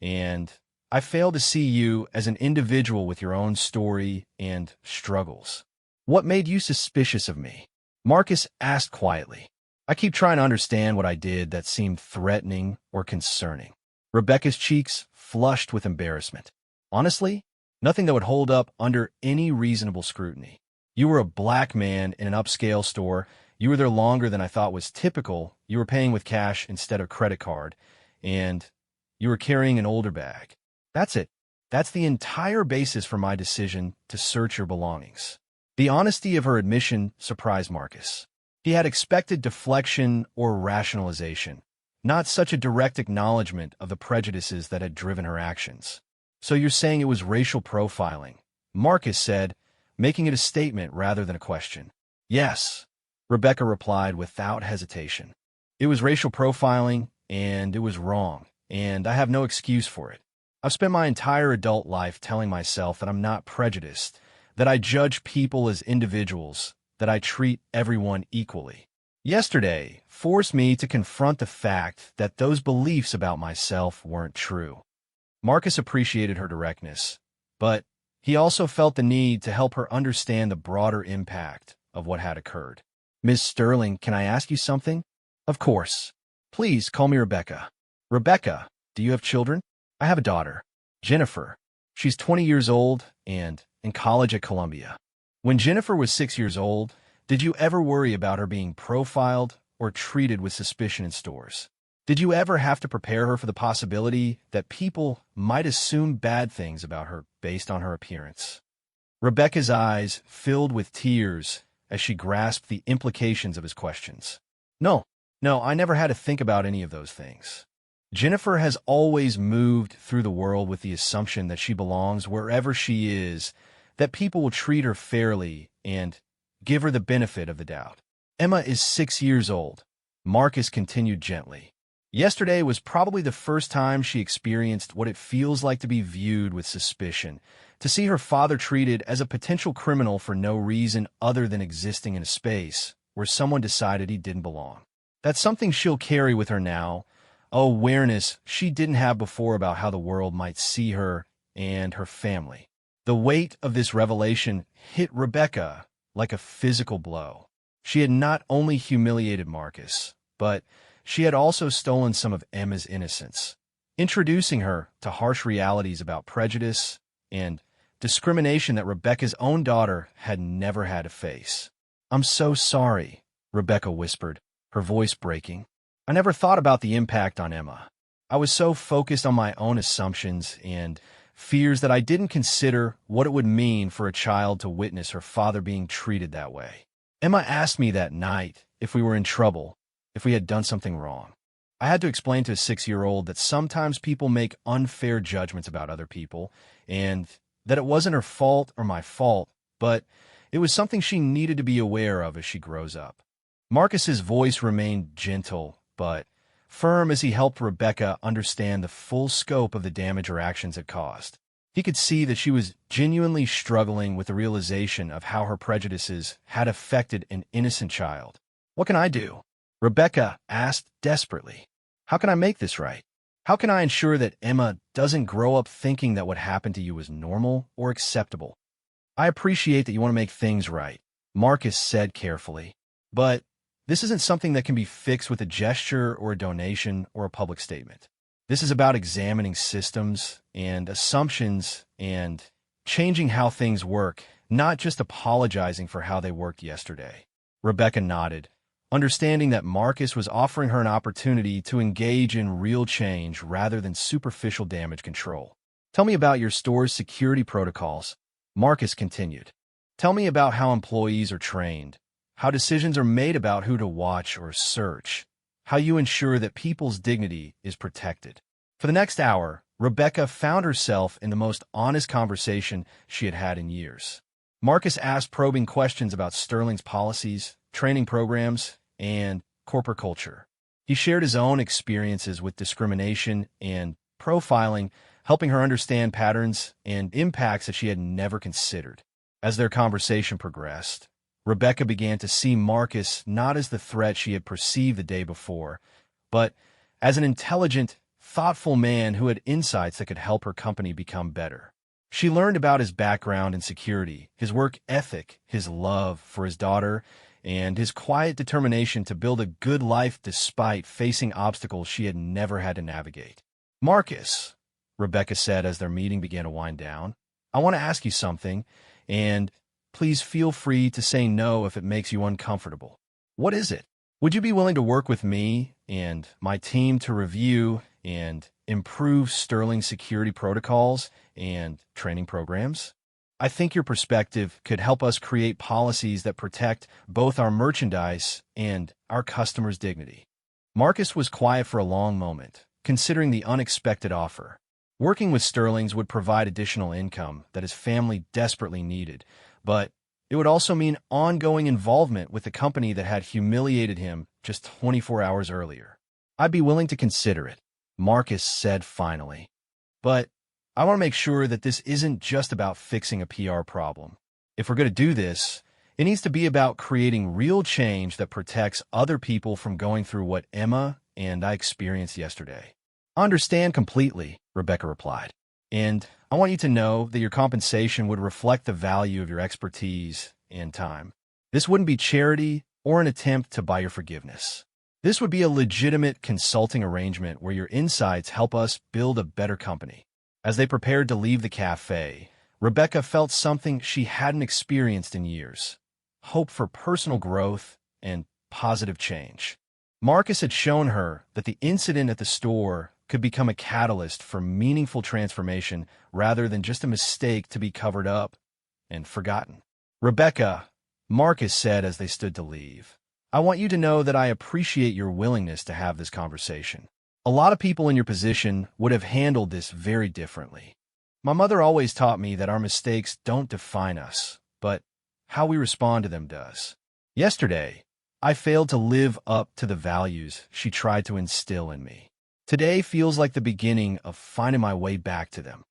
and I failed to see you as an individual with your own story and struggles. What made you suspicious of me? Marcus asked quietly. I keep trying to understand what I did that seemed threatening or concerning. Rebecca's cheeks flushed with embarrassment. Honestly, nothing that would hold up under any reasonable scrutiny. You were a black man in an upscale store. You were there longer than I thought was typical. You were paying with cash instead of credit card, and you were carrying an older bag. That's it. That's the entire basis for my decision to search your belongings. The honesty of her admission surprised Marcus. He had expected deflection or rationalization, not such a direct acknowledgement of the prejudices that had driven her actions. So you're saying it was racial profiling, Marcus said, making it a statement rather than a question. Yes, Rebecca replied without hesitation. It was racial profiling, and it was wrong, and I have no excuse for it. I've spent my entire adult life telling myself that I'm not prejudiced, that I judge people as individuals, that I treat everyone equally. Yesterday forced me to confront the fact that those beliefs about myself weren't true. Marcus appreciated her directness, but he also felt the need to help her understand the broader impact of what had occurred. Ms. Sterling, can I ask you something? Of course. Please call me Rebecca. Rebecca, do you have children? I have a daughter, Jennifer. She's 20 years old and in college at Columbia. When Jennifer was 6 years old, did you ever worry about her being profiled or treated with suspicion in stores? Did you ever have to prepare her for the possibility that people might assume bad things about her based on her appearance? Rebecca's eyes filled with tears as she grasped the implications of his questions. No, I never had to think about any of those things. Jennifer has always moved through the world with the assumption that she belongs wherever she is, that people will treat her fairly and give her the benefit of the doubt. Emma is 6 years old. Marcus continued gently. Yesterday was probably the first time she experienced what it feels like to be viewed with suspicion, to see her father treated as a potential criminal for no reason other than existing in a space where someone decided he didn't belong. That's something she'll carry with her now, awareness she didn't have before about how the world might see her and her family. The weight of this revelation hit Rebecca like a physical blow. She had not only humiliated Marcus, but she had also stolen some of Emma's innocence, introducing her to harsh realities about prejudice and discrimination that Rebecca's own daughter had never had to face. "I'm so sorry," Rebecca whispered, her voice breaking. "I never thought about the impact on Emma. I was so focused on my own assumptions and fears that I didn't consider what it would mean for a child to witness her father being treated that way. Emma asked me that night if we were in trouble, if we had done something wrong. I had to explain to a 6-year-old that sometimes people make unfair judgments about other people, and that it wasn't her fault or my fault, but it was something she needed to be aware of as she grows up." Marcus's voice remained gentle, but firm as he helped Rebecca understand the full scope of the damage her actions had caused. He could see that she was genuinely struggling with the realization of how her prejudices had affected an innocent child. "What can I do?" Rebecca asked desperately. "How can I make this right? How can I ensure that Emma doesn't grow up thinking that what happened to you was normal or acceptable?" "I appreciate that you want to make things right," Marcus said carefully, "but this isn't something that can be fixed with a gesture or a donation or a public statement. This is about examining systems and assumptions and changing how things work, not just apologizing for how they worked yesterday." Rebecca nodded, understanding that Marcus was offering her an opportunity to engage in real change rather than superficial damage control. "Tell me about your store's security protocols," Marcus continued. "Tell me about how employees are trained, how decisions are made about who to watch or search, how you ensure that people's dignity is protected." For the next hour, Rebecca found herself in the most honest conversation she had had in years. Marcus asked probing questions about Sterling's policies, training programs, and corporate culture. He shared his own experiences with discrimination and profiling, helping her understand patterns and impacts that she had never considered. As their conversation progressed, Rebecca began to see Marcus not as the threat she had perceived the day before, but as an intelligent, thoughtful man who had insights that could help her company become better. She learned about his background in security, his work ethic, his love for his daughter, and his quiet determination to build a good life despite facing obstacles she had never had to navigate. "Marcus," Rebecca said as their meeting began to wind down, "I want to ask you something, and please feel free to say no if it makes you uncomfortable." "What is it?" "Would you be willing to work with me and my team to review and improve Sterling's security protocols and training programs? I think your perspective could help us create policies that protect both our merchandise and our customers' dignity." Marcus was quiet for a long moment, considering the unexpected offer. Working with Sterling's would provide additional income that his family desperately needed, but it would also mean ongoing involvement with the company that had humiliated him just 24 hours earlier. "I'd be willing to consider it," Marcus said finally. "But I want to make sure that this isn't just about fixing a PR problem. If we're going to do this, it needs to be about creating real change that protects other people from going through what Emma and I experienced yesterday." "I understand completely," Rebecca replied. "And I want you to know that your compensation would reflect the value of your expertise and time. This wouldn't be charity or an attempt to buy your forgiveness. This would be a legitimate consulting arrangement where your insights help us build a better company." As they prepared to leave the cafe, Rebecca felt something she hadn't experienced in years: hope for personal growth and positive change. Marcus had shown her that the incident at the store could become a catalyst for meaningful transformation rather than just a mistake to be covered up and forgotten. "Rebecca," Marcus said as they stood to leave, "I want you to know that I appreciate your willingness to have this conversation. A lot of people in your position would have handled this very differently. My mother always taught me that our mistakes don't define us, but how we respond to them does. Yesterday, I failed to live up to the values she tried to instill in me. Today feels like the beginning of finding my way back to them."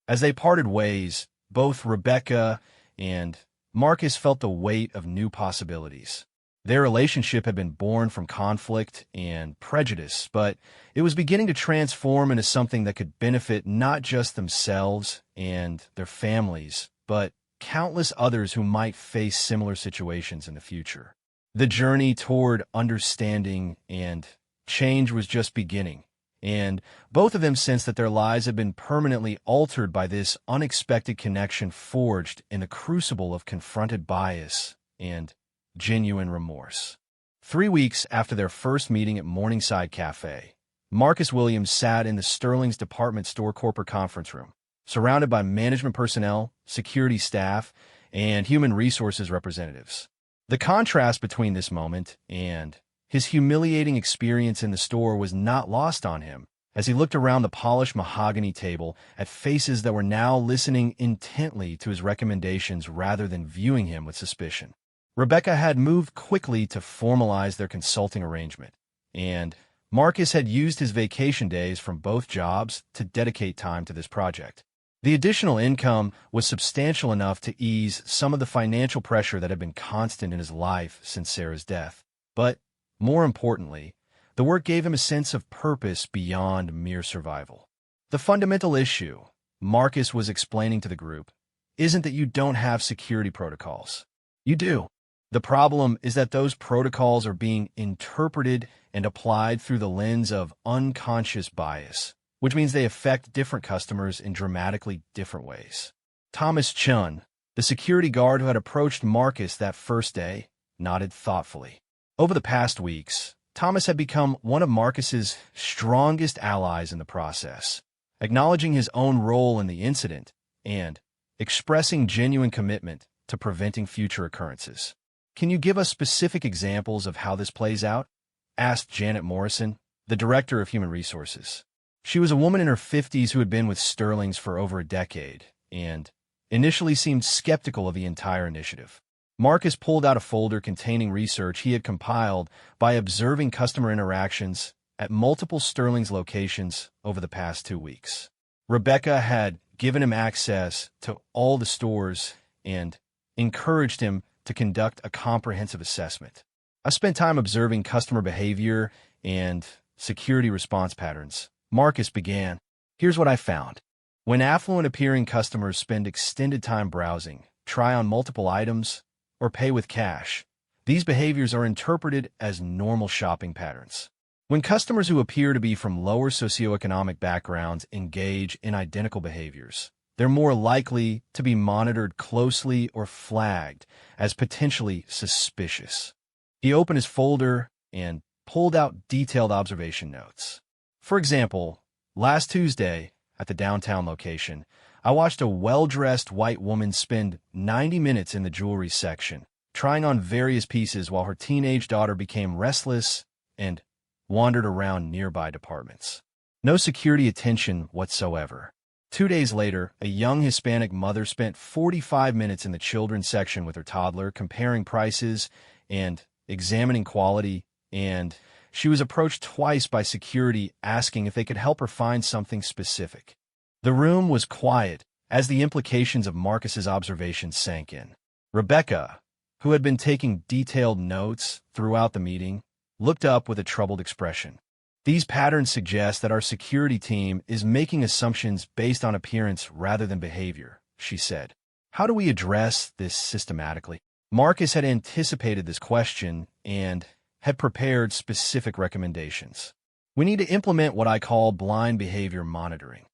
As they parted ways, both Rebecca and Marcus felt the weight of new possibilities. Their relationship had been born from conflict and prejudice, but it was beginning to transform into something that could benefit not just themselves and their families, but countless others who might face similar situations in the future. The journey toward understanding and change was just beginning, and both of them sensed that their lives had been permanently altered by this unexpected connection forged in the crucible of confronted bias and genuine remorse. 3 weeks after their first meeting at Morningside Cafe, Marcus Williams sat in the Sterling's department store corporate conference room, surrounded by management personnel, security staff, and human resources representatives. The contrast between this moment and his humiliating experience in the store was not lost on him as he looked around the polished mahogany table at faces that were now listening intently to his recommendations rather than viewing him with suspicion. Rebecca had moved quickly to formalize their consulting arrangement, and Marcus had used his vacation days from both jobs to dedicate time to this project. The additional income was substantial enough to ease some of the financial pressure that had been constant in his life since Sarah's death. But more importantly, the work gave him a sense of purpose beyond mere survival. "The fundamental issue," Marcus was explaining to the group, "isn't that you don't have security protocols. You do. The problem is that those protocols are being interpreted and applied through the lens of unconscious bias, which means they affect different customers in dramatically different ways." Thomas Chun, the security guard who had approached Marcus that first day, nodded thoughtfully. Over the past weeks, Thomas had become one of Marcus's strongest allies in the process, acknowledging his own role in the incident and expressing genuine commitment to preventing future occurrences. "Can you give us specific examples of how this plays out?" asked Janet Morrison, the director of human resources. She was a woman in her 50s who had been with Sterling's for over a decade and initially seemed skeptical of the entire initiative. Marcus pulled out a folder containing research he had compiled by observing customer interactions at multiple Sterling's locations over the past 2 weeks. Rebecca had given him access to all the stores and encouraged him to conduct a comprehensive assessment. "I spent time observing customer behavior and security response patterns," Marcus began. "Here's what I found. When affluent-appearing customers spend extended time browsing, try on multiple items, or pay with cash, these behaviors are interpreted as normal shopping patterns. When customers who appear to be from lower socioeconomic backgrounds engage in identical behaviors, they're more likely to be monitored closely or flagged as potentially suspicious." He opened his folder and pulled out detailed observation notes. "For example, last Tuesday, at the downtown location, I watched a well-dressed white woman spend 90 minutes in the jewelry section, trying on various pieces while her teenage daughter became restless and wandered around nearby departments. No security attention whatsoever. 2 days later, a young Hispanic mother spent 45 minutes in the children's section with her toddler, comparing prices and examining quality, and she was approached twice by security asking if they could help her find something specific. The room was quiet as the implications of Marcus's observations sank in. Rebecca, who had been taking detailed notes throughout the meeting, looked up with a troubled expression. "These patterns suggest that our security team is making assumptions based on appearance rather than behavior," she said. "How do we address this systematically?" Marcus had anticipated this question and had prepared specific recommendations. "We need to implement what I call blind behavior monitoring.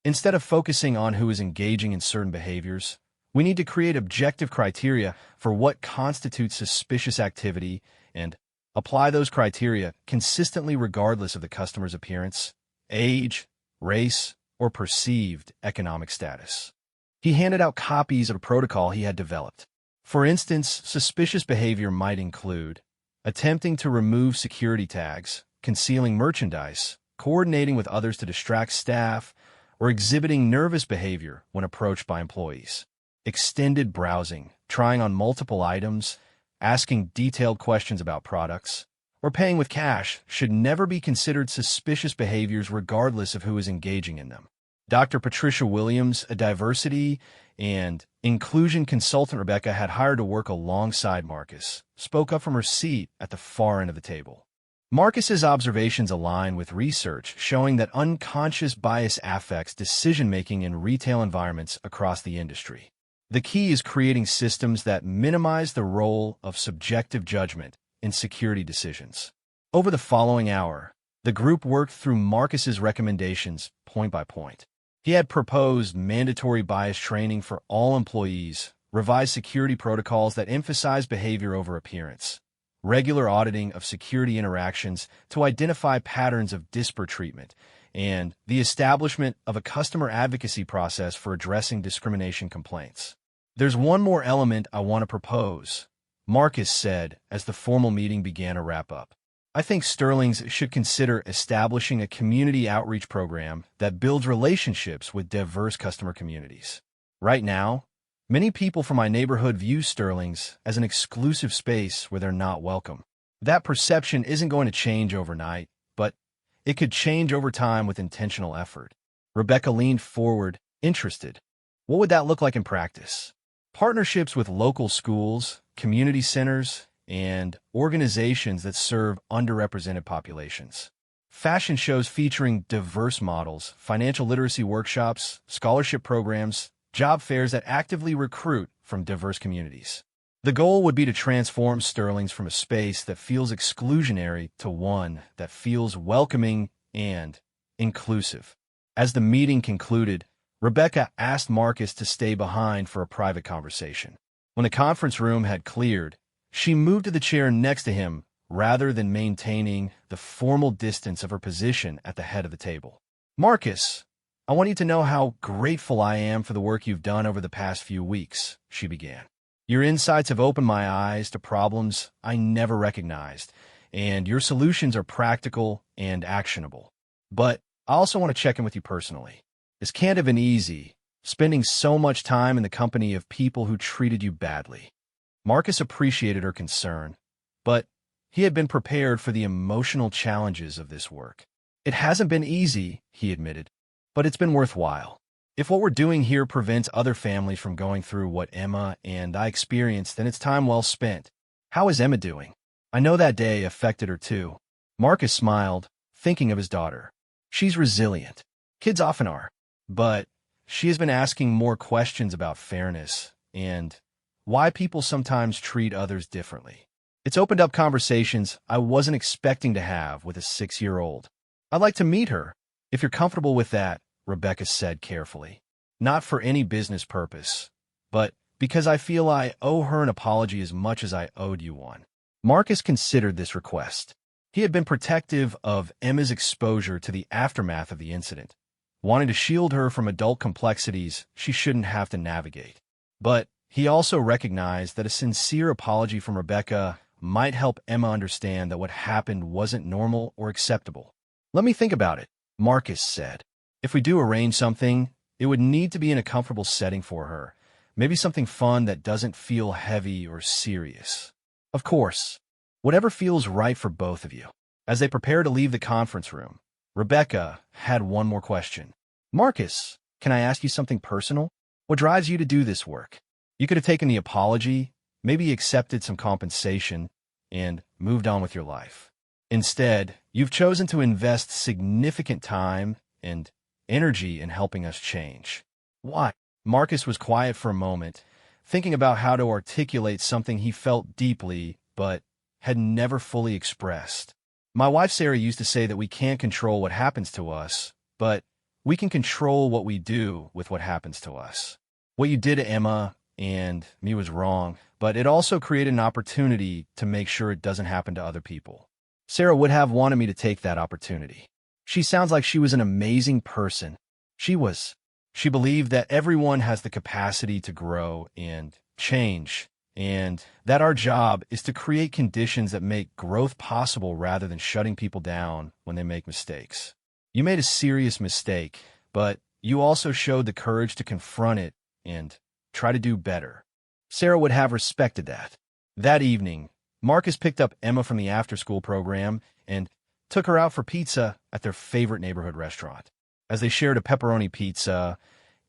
Instead of focusing on who is engaging in certain behaviors, we need to create objective criteria for what constitutes suspicious activity and apply those criteria consistently regardless of the customer's appearance, age, race, or perceived economic status. He handed out copies of a protocol he had developed. For instance, suspicious behavior might include attempting to remove security tags, concealing merchandise, coordinating with others to distract staff, or exhibiting nervous behavior when approached by employees. Extended browsing, trying on multiple items, asking detailed questions about products, or paying with cash should never be considered suspicious behaviors regardless of who is engaging in them. Dr. Patricia Williams, a diversity and inclusion consultant Rebecca had hired to work alongside Marcus, spoke up from her seat at the far end of the table. Marcus's observations align with research showing that unconscious bias affects decision-making in retail environments across the industry. The key is creating systems that minimize the role of subjective judgment in security decisions. Over the following hour, the group worked through Marcus's recommendations point by point. He had proposed mandatory bias training for all employees, revised security protocols that emphasize behavior over appearance, regular auditing of security interactions to identify patterns of disparate treatment, and the establishment of a customer advocacy process for addressing discrimination complaints. "There's one more element I want to propose," Marcus said as the formal meeting began to wrap up. "I think Sterling's should consider establishing a community outreach program that builds relationships with diverse customer communities. Right now, many people from my neighborhood view Sterling's as an exclusive space where they're not welcome. That perception isn't going to change overnight, but it could change over time with intentional effort." Rebecca leaned forward, interested. "What would that look like in practice?" "Partnerships with local schools, community centers, and organizations that serve underrepresented populations. Fashion shows featuring diverse models, financial literacy workshops, scholarship programs, job fairs that actively recruit from diverse communities. The goal would be to transform Sterling's from a space that feels exclusionary to one that feels welcoming and inclusive." As the meeting concluded, Rebecca asked Marcus to stay behind for a private conversation. When the conference room had cleared, she moved to the chair next to him rather than maintaining the formal distance of her position at the head of the table. "Marcus, I want you to know how grateful I am for the work you've done over the past few weeks," she began. "Your insights have opened my eyes to problems I never recognized, and your solutions are practical and actionable. But I also want to check in with you personally. This can't have been easy, spending so much time in the company of people who treated you badly." Marcus appreciated her concern, but he had been prepared for the emotional challenges of this work. "It hasn't been easy," he admitted, "but it's been worthwhile. If what we're doing here prevents other families from going through what Emma and I experienced, then it's time well spent. How is Emma doing? I know that day affected her too." Marcus smiled, thinking of his daughter. "She's resilient. Kids often are. But she has been asking more questions about fairness and why people sometimes treat others differently. It's opened up conversations I wasn't expecting to have with a 6-year-old. I'd like to meet her, if you're comfortable with that," Rebecca said carefully. "Not for any business purpose, but because I feel I owe her an apology as much as I owed you one." Marcus considered this request. He had been protective of Emma's exposure to the aftermath of the incident, wanting to shield her from adult complexities she shouldn't have to navigate. But he also recognized that a sincere apology from Rebecca might help Emma understand that what happened wasn't normal or acceptable. "Let me think about it," Marcus said. "If we do arrange something, it would need to be in a comfortable setting for her, maybe something fun that doesn't feel heavy or serious. Of course, whatever feels right for both of you." As they prepared to leave the conference room, Rebecca had one more question. "Marcus, can I ask you something personal? What drives you to do this work? You could have taken the apology, maybe accepted some compensation, and moved on with your life. Instead, you've chosen to invest significant time and energy in helping us change. Why?" Marcus was quiet for a moment, thinking about how to articulate something he felt deeply but had never fully expressed. "My wife Sarah used to say that we can't control what happens to us, but We can control what we do with what happens to us. What you did to Emma and me was wrong, but it also created an opportunity to make sure it doesn't happen to other people. Sarah would have wanted me to take that opportunity. She sounds like she was an amazing person. She was. She believed that everyone has the capacity to grow and change, and that our job is to create conditions that make growth possible rather than shutting people down when they make mistakes. You made a serious mistake, but you also showed the courage to confront it and try to do better. Sarah would have respected that. That evening, Marcus picked up Emma from the after-school program and took her out for pizza at their favorite neighborhood restaurant. As they shared a pepperoni pizza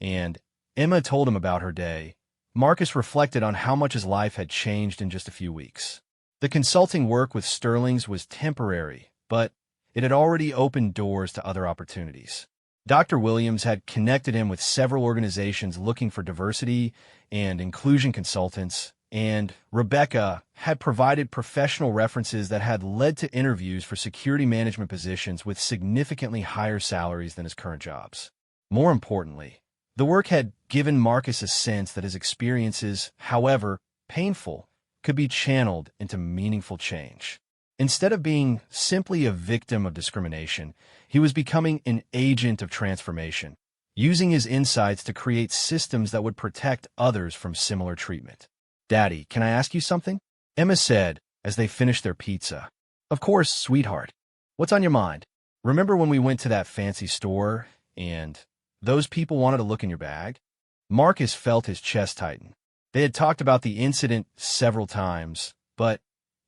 and Emma told him about her day, Marcus reflected on how much his life had changed in just a few weeks. The consulting work with Sterling's was temporary, but it had already opened doors to other opportunities. Dr. Williams had connected him with several organizations looking for diversity and inclusion consultants, and Rebecca had provided professional references that had led to interviews for security management positions with significantly higher salaries than his current jobs. More importantly, the work had given Marcus a sense that his experiences, however painful, could be channeled into meaningful change. Instead of being simply a victim of discrimination, he was becoming an agent of transformation, using his insights to create systems that would protect others from similar treatment. "Daddy, can I ask you something?" Emma said as they finished their pizza. "Of course, sweetheart. What's on your mind? Remember when we went to that fancy store and those people wanted to look in your bag?" Marcus felt his chest tighten. They had talked about the incident several times, but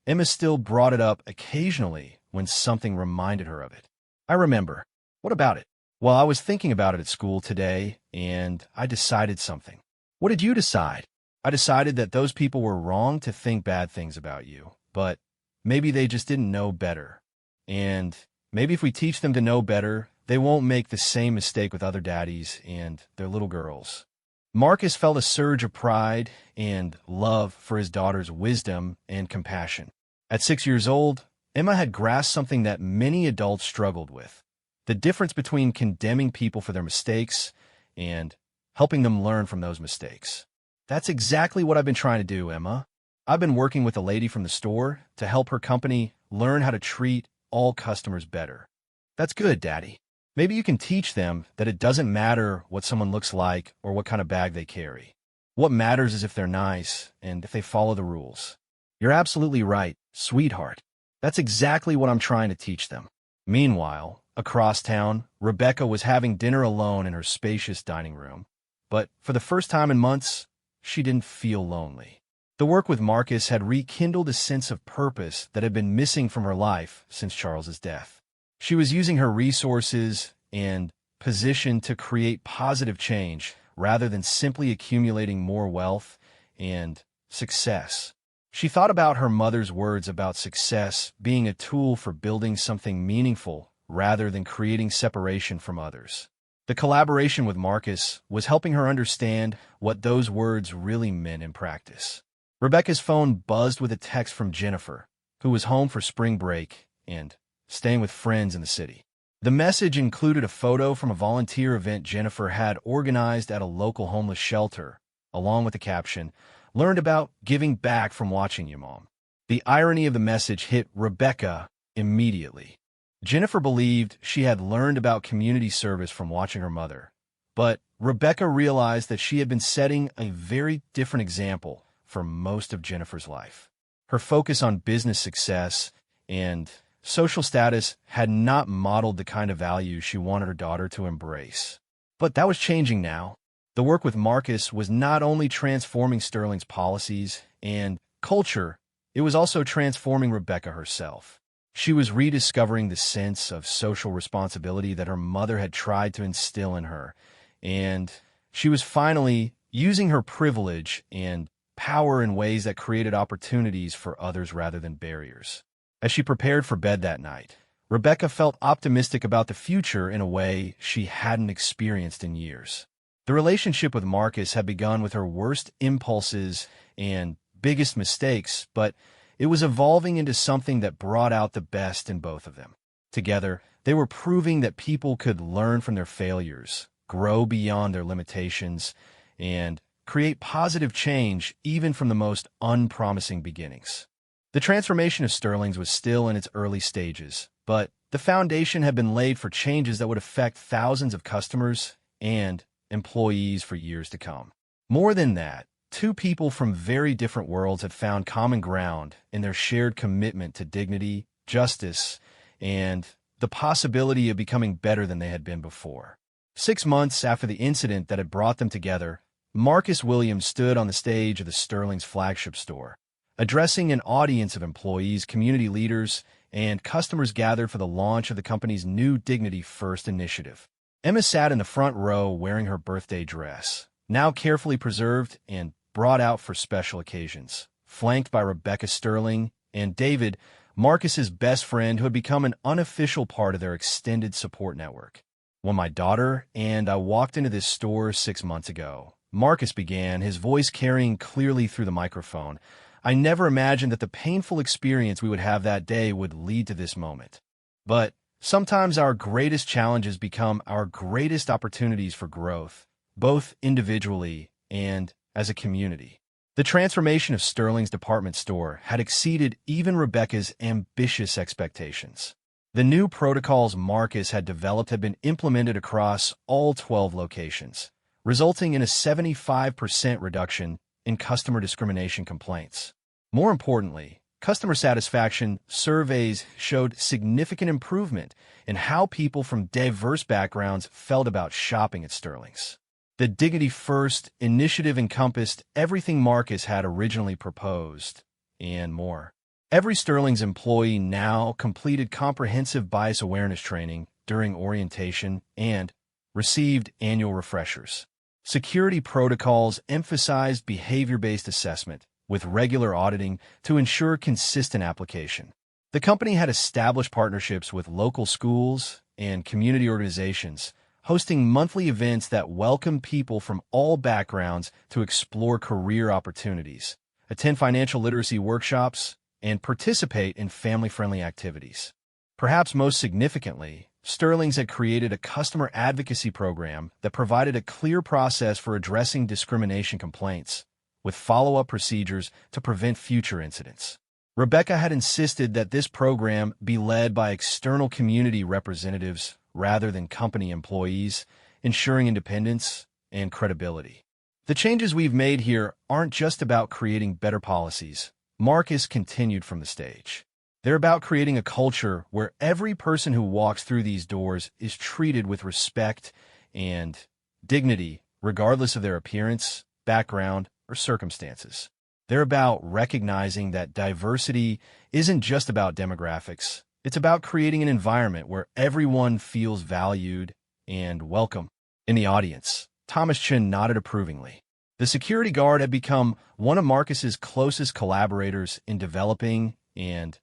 Emma still brought it up occasionally when something reminded her of it. "I remember. What about it?" "Well, I was thinking about it at school today, and I decided something." "What did you decide?" "I decided that those people were wrong to think bad things about you, but maybe they just didn't know better. And maybe if we teach them to know better, they won't make the same mistake with other daddies and their little girls." Marcus felt a surge of pride and love for his daughter's wisdom and compassion. At 6 years old, Emma had grasped something that many adults struggled with: the difference between condemning people for their mistakes and helping them learn from those mistakes. "That's exactly what I've been trying to do, Emma. I've been working with a lady from the store to help her company learn how to treat all customers better." "That's good, Daddy. Maybe you can teach them that it doesn't matter what someone looks like or what kind of bag they carry. What matters is if they're nice and if they follow the rules." "You're absolutely right, sweetheart. That's exactly what I'm trying to teach them." Meanwhile, across town, Rebecca was having dinner alone in her spacious dining room. But for the first time in months, she didn't feel lonely. The work with Marcus had rekindled a sense of purpose that had been missing from her life since Charles's death. She was using her resources and position to create positive change rather than simply accumulating more wealth and success. She thought about her mother's words about success being a tool for building something meaningful rather than creating separation from others. The collaboration with Marcus was helping her understand what those words really meant in practice. Rebecca's phone buzzed with a text from Jennifer, who was home for spring break and staying with friends in the city. The message included a photo from a volunteer event Jennifer had organized at a local homeless shelter, along with the caption, "Learned about giving back from watching you, Mom." The irony of the message hit Rebecca immediately. Jennifer believed she had learned about community service from watching her mother, but Rebecca realized that she had been setting a very different example for most of Jennifer's life. Her focus on business success and social status had not modeled the kind of values she wanted her daughter to embrace. But that was changing now. The work with Marcus was not only transforming Sterling's policies and culture, it was also transforming Rebecca herself. She was rediscovering the sense of social responsibility that her mother had tried to instill in her, and she was finally using her privilege and power in ways that created opportunities for others rather than barriers. As she prepared for bed that night, Rebecca felt optimistic about the future in a way she hadn't experienced in years. The relationship with Marcus had begun with her worst impulses and biggest mistakes, but it was evolving into something that brought out the best in both of them. Together, they were proving that people could learn from their failures, grow beyond their limitations, and create positive change even from the most unpromising beginnings. The transformation of Sterling's was still in its early stages, but the foundation had been laid for changes that would affect thousands of customers and employees for years to come. More than that, two people from very different worlds had found common ground in their shared commitment to dignity, justice, and the possibility of becoming better than they had been before. 6 months after the incident that had brought them together, Marcus Williams stood on the stage of the Sterling's flagship store, addressing an audience of employees, community leaders, and customers gathered for the launch of the company's new Dignity First initiative. Emma sat in the front row wearing her birthday dress, now carefully preserved and brought out for special occasions, flanked by Rebecca Sterling and David, Marcus's best friend, who had become an unofficial part of their extended support network. "When my daughter and I walked into this store 6 months ago," Marcus began, his voice carrying clearly through the microphone, "I never imagined that the painful experience we would have that day would lead to this moment. But sometimes our greatest challenges become our greatest opportunities for growth, both individually and as a community." The transformation of Sterling's department store had exceeded even Rebecca's ambitious expectations. The new protocols Marcus had developed had been implemented across all 12 locations, resulting in a 75% reduction in customer discrimination complaints. More importantly, customer satisfaction surveys showed significant improvement in how people from diverse backgrounds felt about shopping at Sterling's. The Dignity First initiative encompassed everything Marcus had originally proposed, and more. Every Sterling's employee now completed comprehensive bias awareness training during orientation and received annual refreshers. Security protocols emphasized behavior-based assessment, with regular auditing to ensure consistent application. The company had established partnerships with local schools and community organizations, hosting monthly events that welcome people from all backgrounds to explore career opportunities, attend financial literacy workshops, and participate in family-friendly activities. Perhaps most significantly, Sterling's had created a customer advocacy program that provided a clear process for addressing discrimination complaints, with follow-up procedures to prevent future incidents. Rebecca had insisted that this program be led by external community representatives rather than company employees, ensuring independence and credibility. "The changes we've made here aren't just about creating better policies," Marcus continued from the stage. "They're about creating a culture where every person who walks through these doors is treated with respect and dignity, regardless of their appearance, background, or circumstances. They're about recognizing that diversity isn't just about demographics. It's about creating an environment where everyone feels valued and welcome." In the audience, Thomas Chin nodded approvingly. The security guard had become one of Marcus's closest collaborators in developing and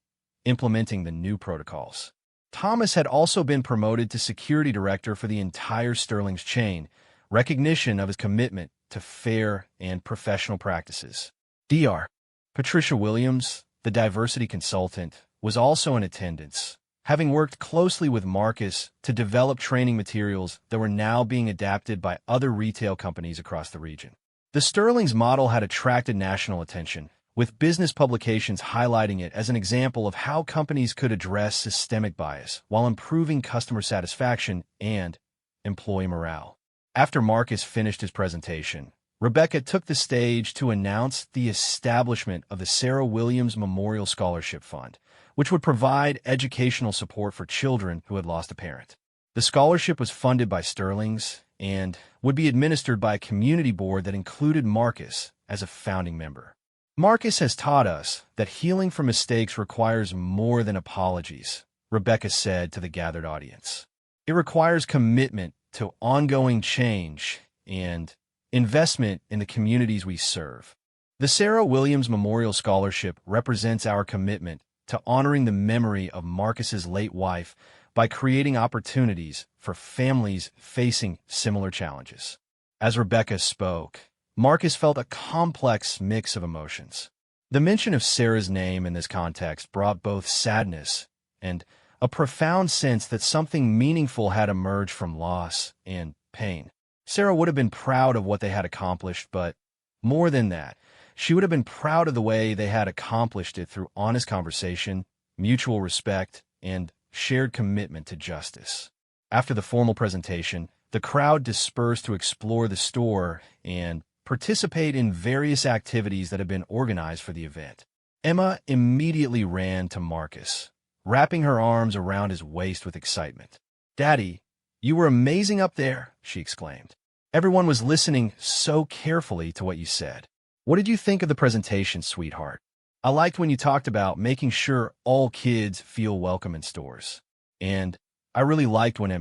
implementing the new protocols. Thomas had also been promoted to security director for the entire Sterling's chain, recognition of his commitment to fair and professional practices. Dr. Patricia Williams, the diversity consultant, was also in attendance, having worked closely with Marcus to develop training materials that were now being adapted by other retail companies across the region. The Sterling's model had attracted national attention, with business publications highlighting it as an example of how companies could address systemic bias while improving customer satisfaction and employee morale. After Marcus finished his presentation, Rebecca took the stage to announce the establishment of the Sarah Williams Memorial Scholarship Fund, which would provide educational support for children who had lost a parent. The scholarship was funded by Sterling's and would be administered by a community board that included Marcus as a founding member. "Marcus has taught us that healing from mistakes requires more than apologies," Rebecca said to the gathered audience. "It requires commitment to ongoing change and investment in the communities we serve." The Sarah Williams Memorial Scholarship represents our commitment to honoring the memory of Marcus's late wife by creating opportunities for families facing similar challenges. As Rebecca spoke, Marcus felt a complex mix of emotions. The mention of Sarah's name in this context brought both sadness and a profound sense that something meaningful had emerged from loss and pain. Sarah would have been proud of what they had accomplished, but more than that, she would have been proud of the way they had accomplished it through honest conversation, mutual respect, and shared commitment to justice. After the formal presentation, the crowd dispersed to explore the store and participate in various activities that had been organized for the event. Emma immediately ran to Marcus, wrapping her arms around his waist with excitement. "Daddy, you were amazing up there," she exclaimed. "Everyone was listening so carefully to what you said. What did you think of the presentation, sweetheart? I liked when you talked about making sure all kids feel welcome in stores. And I really liked when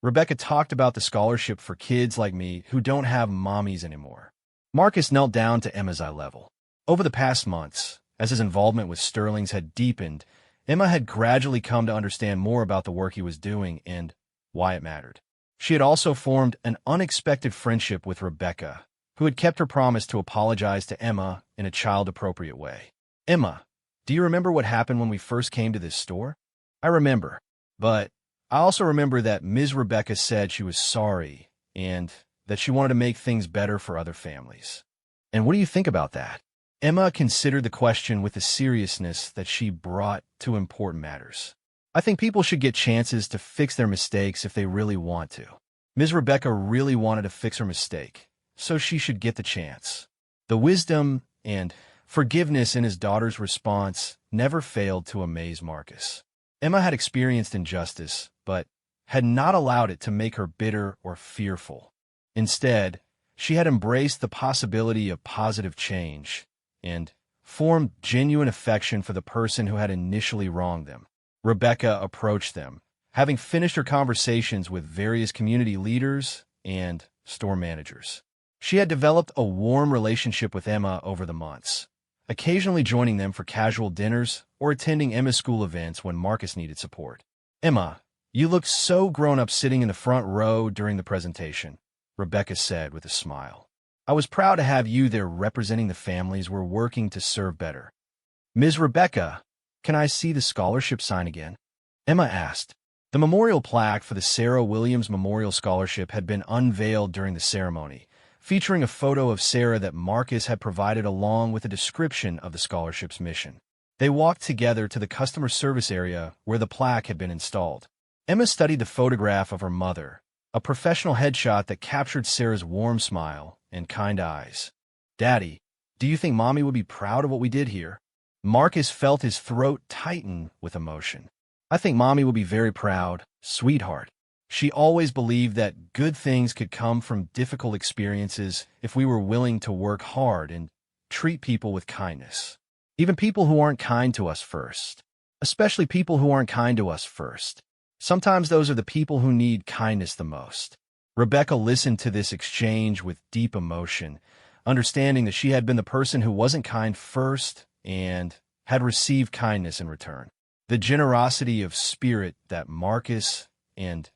Rebecca talked about the scholarship for kids like me who don't have mommies anymore." Marcus knelt down to Emma's eye level. Over the past months, as his involvement with Sterling's had deepened, Emma had gradually come to understand more about the work he was doing and why it mattered. She had also formed an unexpected friendship with Rebecca, who had kept her promise to apologize to Emma in a child-appropriate way. "Emma, do you remember what happened when we first came to this store?" "I remember, but I also remember that Ms. Rebecca said she was sorry and that she wanted to make things better for other families. And what do you think about that?" Emma considered the question with the seriousness that she brought to important matters. "I think people should get chances to fix their mistakes if they really want to. Ms. Rebecca really wanted to fix her mistake, so she should get the chance." The wisdom and forgiveness in his daughter's response never failed to amaze Marcus. Emma had experienced injustice, but had not allowed it to make her bitter or fearful. Instead, she had embraced the possibility of positive change and formed genuine affection for the person who had initially wronged them. Rebecca approached them, having finished her conversations with various community leaders and store managers. She had developed a warm relationship with Emma over the months, occasionally joining them for casual dinners or attending Emma's school events when Marcus needed support. "Emma, you looked so grown up sitting in the front row during the presentation," Rebecca said with a smile. "I was proud to have you there representing the families we're working to serve better." "Ms. Rebecca, can I see the scholarship sign again?" Emma asked. The memorial plaque for the Sarah Williams Memorial Scholarship had been unveiled during the ceremony, featuring a photo of Sarah that Marcus had provided along with a description of the scholarship's mission. They walked together to the customer service area where the plaque had been installed. Emma studied the photograph of her mother, a professional headshot that captured Sarah's warm smile and kind eyes. "Daddy, do you think Mommy would be proud of what we did here?" Marcus felt his throat tighten with emotion. "I think Mommy would be very proud, sweetheart. She always believed that good things could come from difficult experiences if we were willing to work hard and treat people with kindness. Even people who aren't kind to us first. Especially people who aren't kind to us first. Sometimes those are the people who need kindness the most." Rebecca listened to this exchange with deep emotion, understanding that she had been the person who wasn't kind first and had received kindness in return. The generosity of spirit that Marcus and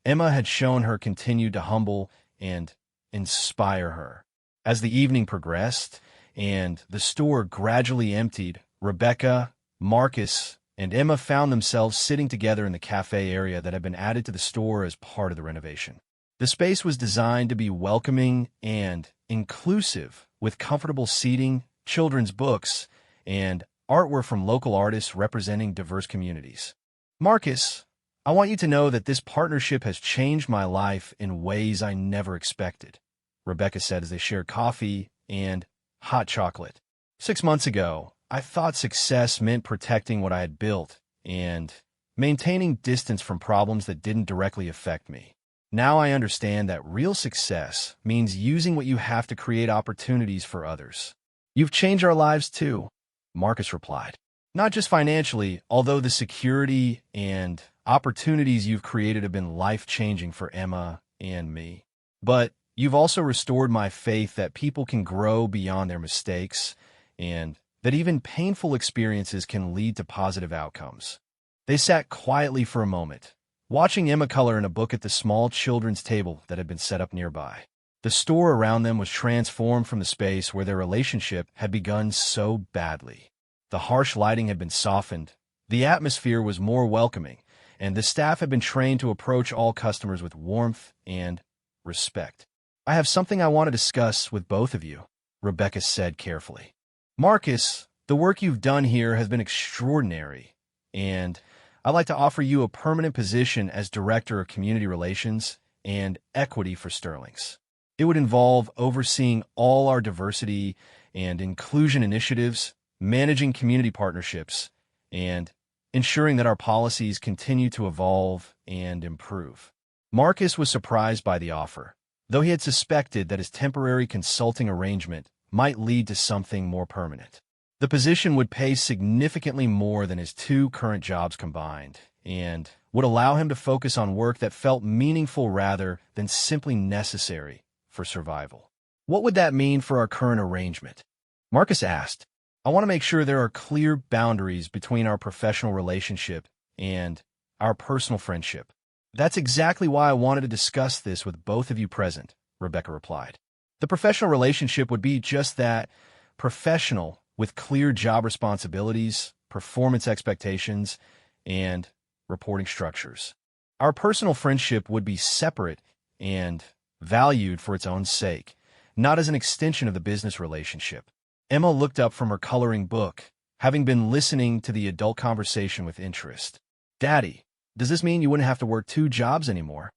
Emma had shown her continued to humble and inspire her. As the evening progressed and the store gradually emptied, Rebecca, Marcus, and Emma found themselves sitting together in the cafe area that had been added to the store as part of the renovation. The space was designed to be welcoming and inclusive, with comfortable seating, children's books, and artwork from local artists representing diverse communities. "Marcus, I want you to know that this partnership has changed my life in ways I never expected," Rebecca said as they shared coffee and hot chocolate. "6 months ago, I thought success meant protecting what I had built and maintaining distance from problems that didn't directly affect me. Now I understand that real success means using what you have to create opportunities for others." "You've changed our lives too," Marcus replied. "Not just financially, although the security and opportunities you've created have been life-changing for Emma and me. But you've also restored my faith that people can grow beyond their mistakes and that even painful experiences can lead to positive outcomes." They sat quietly for a moment, watching Emma color in a book at the small children's table that had been set up nearby. The store around them was transformed from the space where their relationship had begun so badly. The harsh lighting had been softened, The atmosphere was more welcoming, and the staff had been trained to approach all customers with warmth and respect. "I have something I want to discuss with both of you," Rebecca said carefully. "Marcus, the work you've done here has been extraordinary, and I'd like to offer you a permanent position as Director of Community Relations and Equity for Sterling's. It would involve overseeing all our diversity and inclusion initiatives, managing community partnerships, and ensuring that our policies continue to evolve and improve." Marcus was surprised by the offer, though he had suspected that his temporary consulting arrangement might lead to something more permanent. The position would pay significantly more than his two current jobs combined, and would allow him to focus on work that felt meaningful rather than simply necessary for survival. "What would that mean for our current arrangement?" Marcus asked. "I want to make sure there are clear boundaries between our professional relationship and our personal friendship." "That's exactly why I wanted to discuss this with both of you present," Rebecca replied. "The professional relationship would be just that, professional, with clear job responsibilities, performance expectations, and reporting structures. Our personal friendship would be separate and valued for its own sake, not as an extension of the business relationship." Emma looked up from her coloring book, having been listening to the adult conversation with interest. "Daddy, does this mean you wouldn't have to work two jobs anymore?"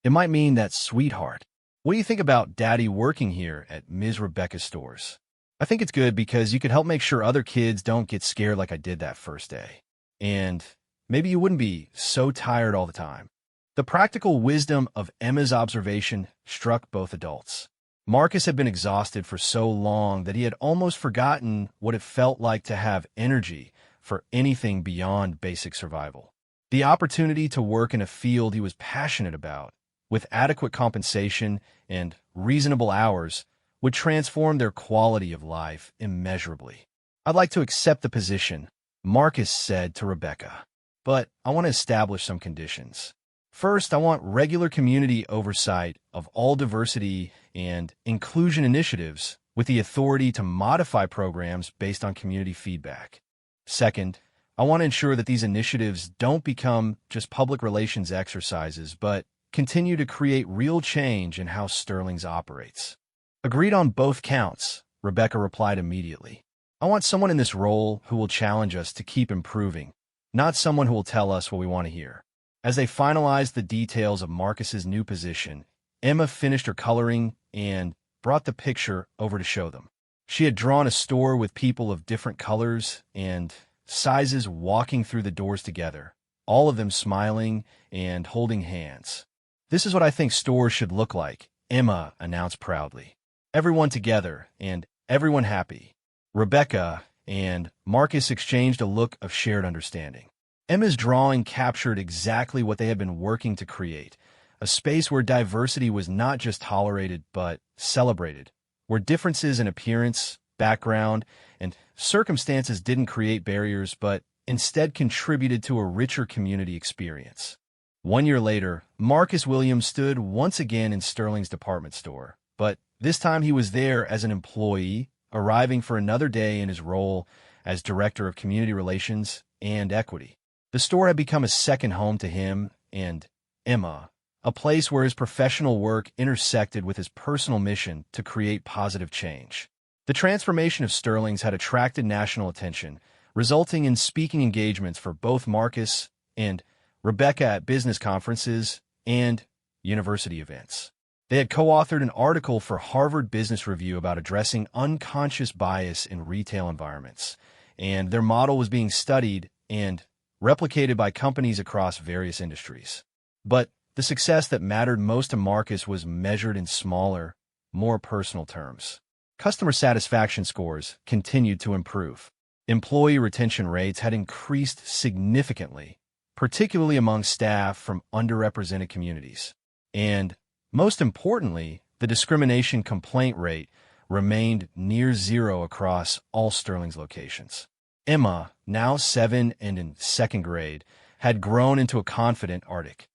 "It might mean that, sweetheart. What do you think about Daddy working here at Ms. Rebecca's stores?" "I think it's good because you could help make sure other kids don't get scared like I did that first day. And maybe you wouldn't be so tired all the time." The practical wisdom of Emma's observation struck both adults. Marcus had been exhausted for so long that he had almost forgotten what it felt like to have energy for anything beyond basic survival. The opportunity to work in a field he was passionate about, with adequate compensation and reasonable hours, would transform their quality of life immeasurably. "I'd like to accept the position," Marcus said to Rebecca, "but I want to establish some conditions. First, I want regular community oversight of all diversity and inclusion initiatives with the authority to modify programs based on community feedback. Second, I want to ensure that these initiatives don't become just public relations exercises, but continue to create real change in how Sterling's operates." "Agreed on both counts," Rebecca replied immediately. "I want someone in this role who will challenge us to keep improving, not someone who will tell us what we want to hear." As they finalized the details of Marcus's new position, Emma finished her coloring and brought the picture over to show them. She had drawn a store with people of different colors and sizes walking through the doors together, all of them smiling and holding hands. "This is what I think stores should look like," Emma announced proudly. "Everyone together and everyone happy." Rebecca and Marcus exchanged a look of shared understanding. Emma's drawing captured exactly what they had been working to create, a space where diversity was not just tolerated but celebrated, where differences in appearance, background, and circumstances didn't create barriers but instead contributed to a richer community experience. 1 year later, Marcus Williams stood once again in Sterling's department store, but this time he was there as an employee, arriving for another day in his role as Director of Community Relations and Equity. The store had become a second home to him and Emma, a place where his professional work intersected with his personal mission to create positive change. The transformation of Sterling's had attracted national attention, resulting in speaking engagements for both Marcus and Rebecca at business conferences and university events. They had co-authored an article for Harvard Business Review about addressing unconscious bias in retail environments, and their model was being studied and replicated by companies across various industries. But the success that mattered most to Marcus was measured in smaller, more personal terms. Customer satisfaction scores continued to improve. Employee retention rates had increased significantly, particularly among staff from underrepresented communities. And, most importantly, the discrimination complaint rate remained near zero across all Sterling's locations. Emma, now 7 and in second grade, had grown into a confident Arctic.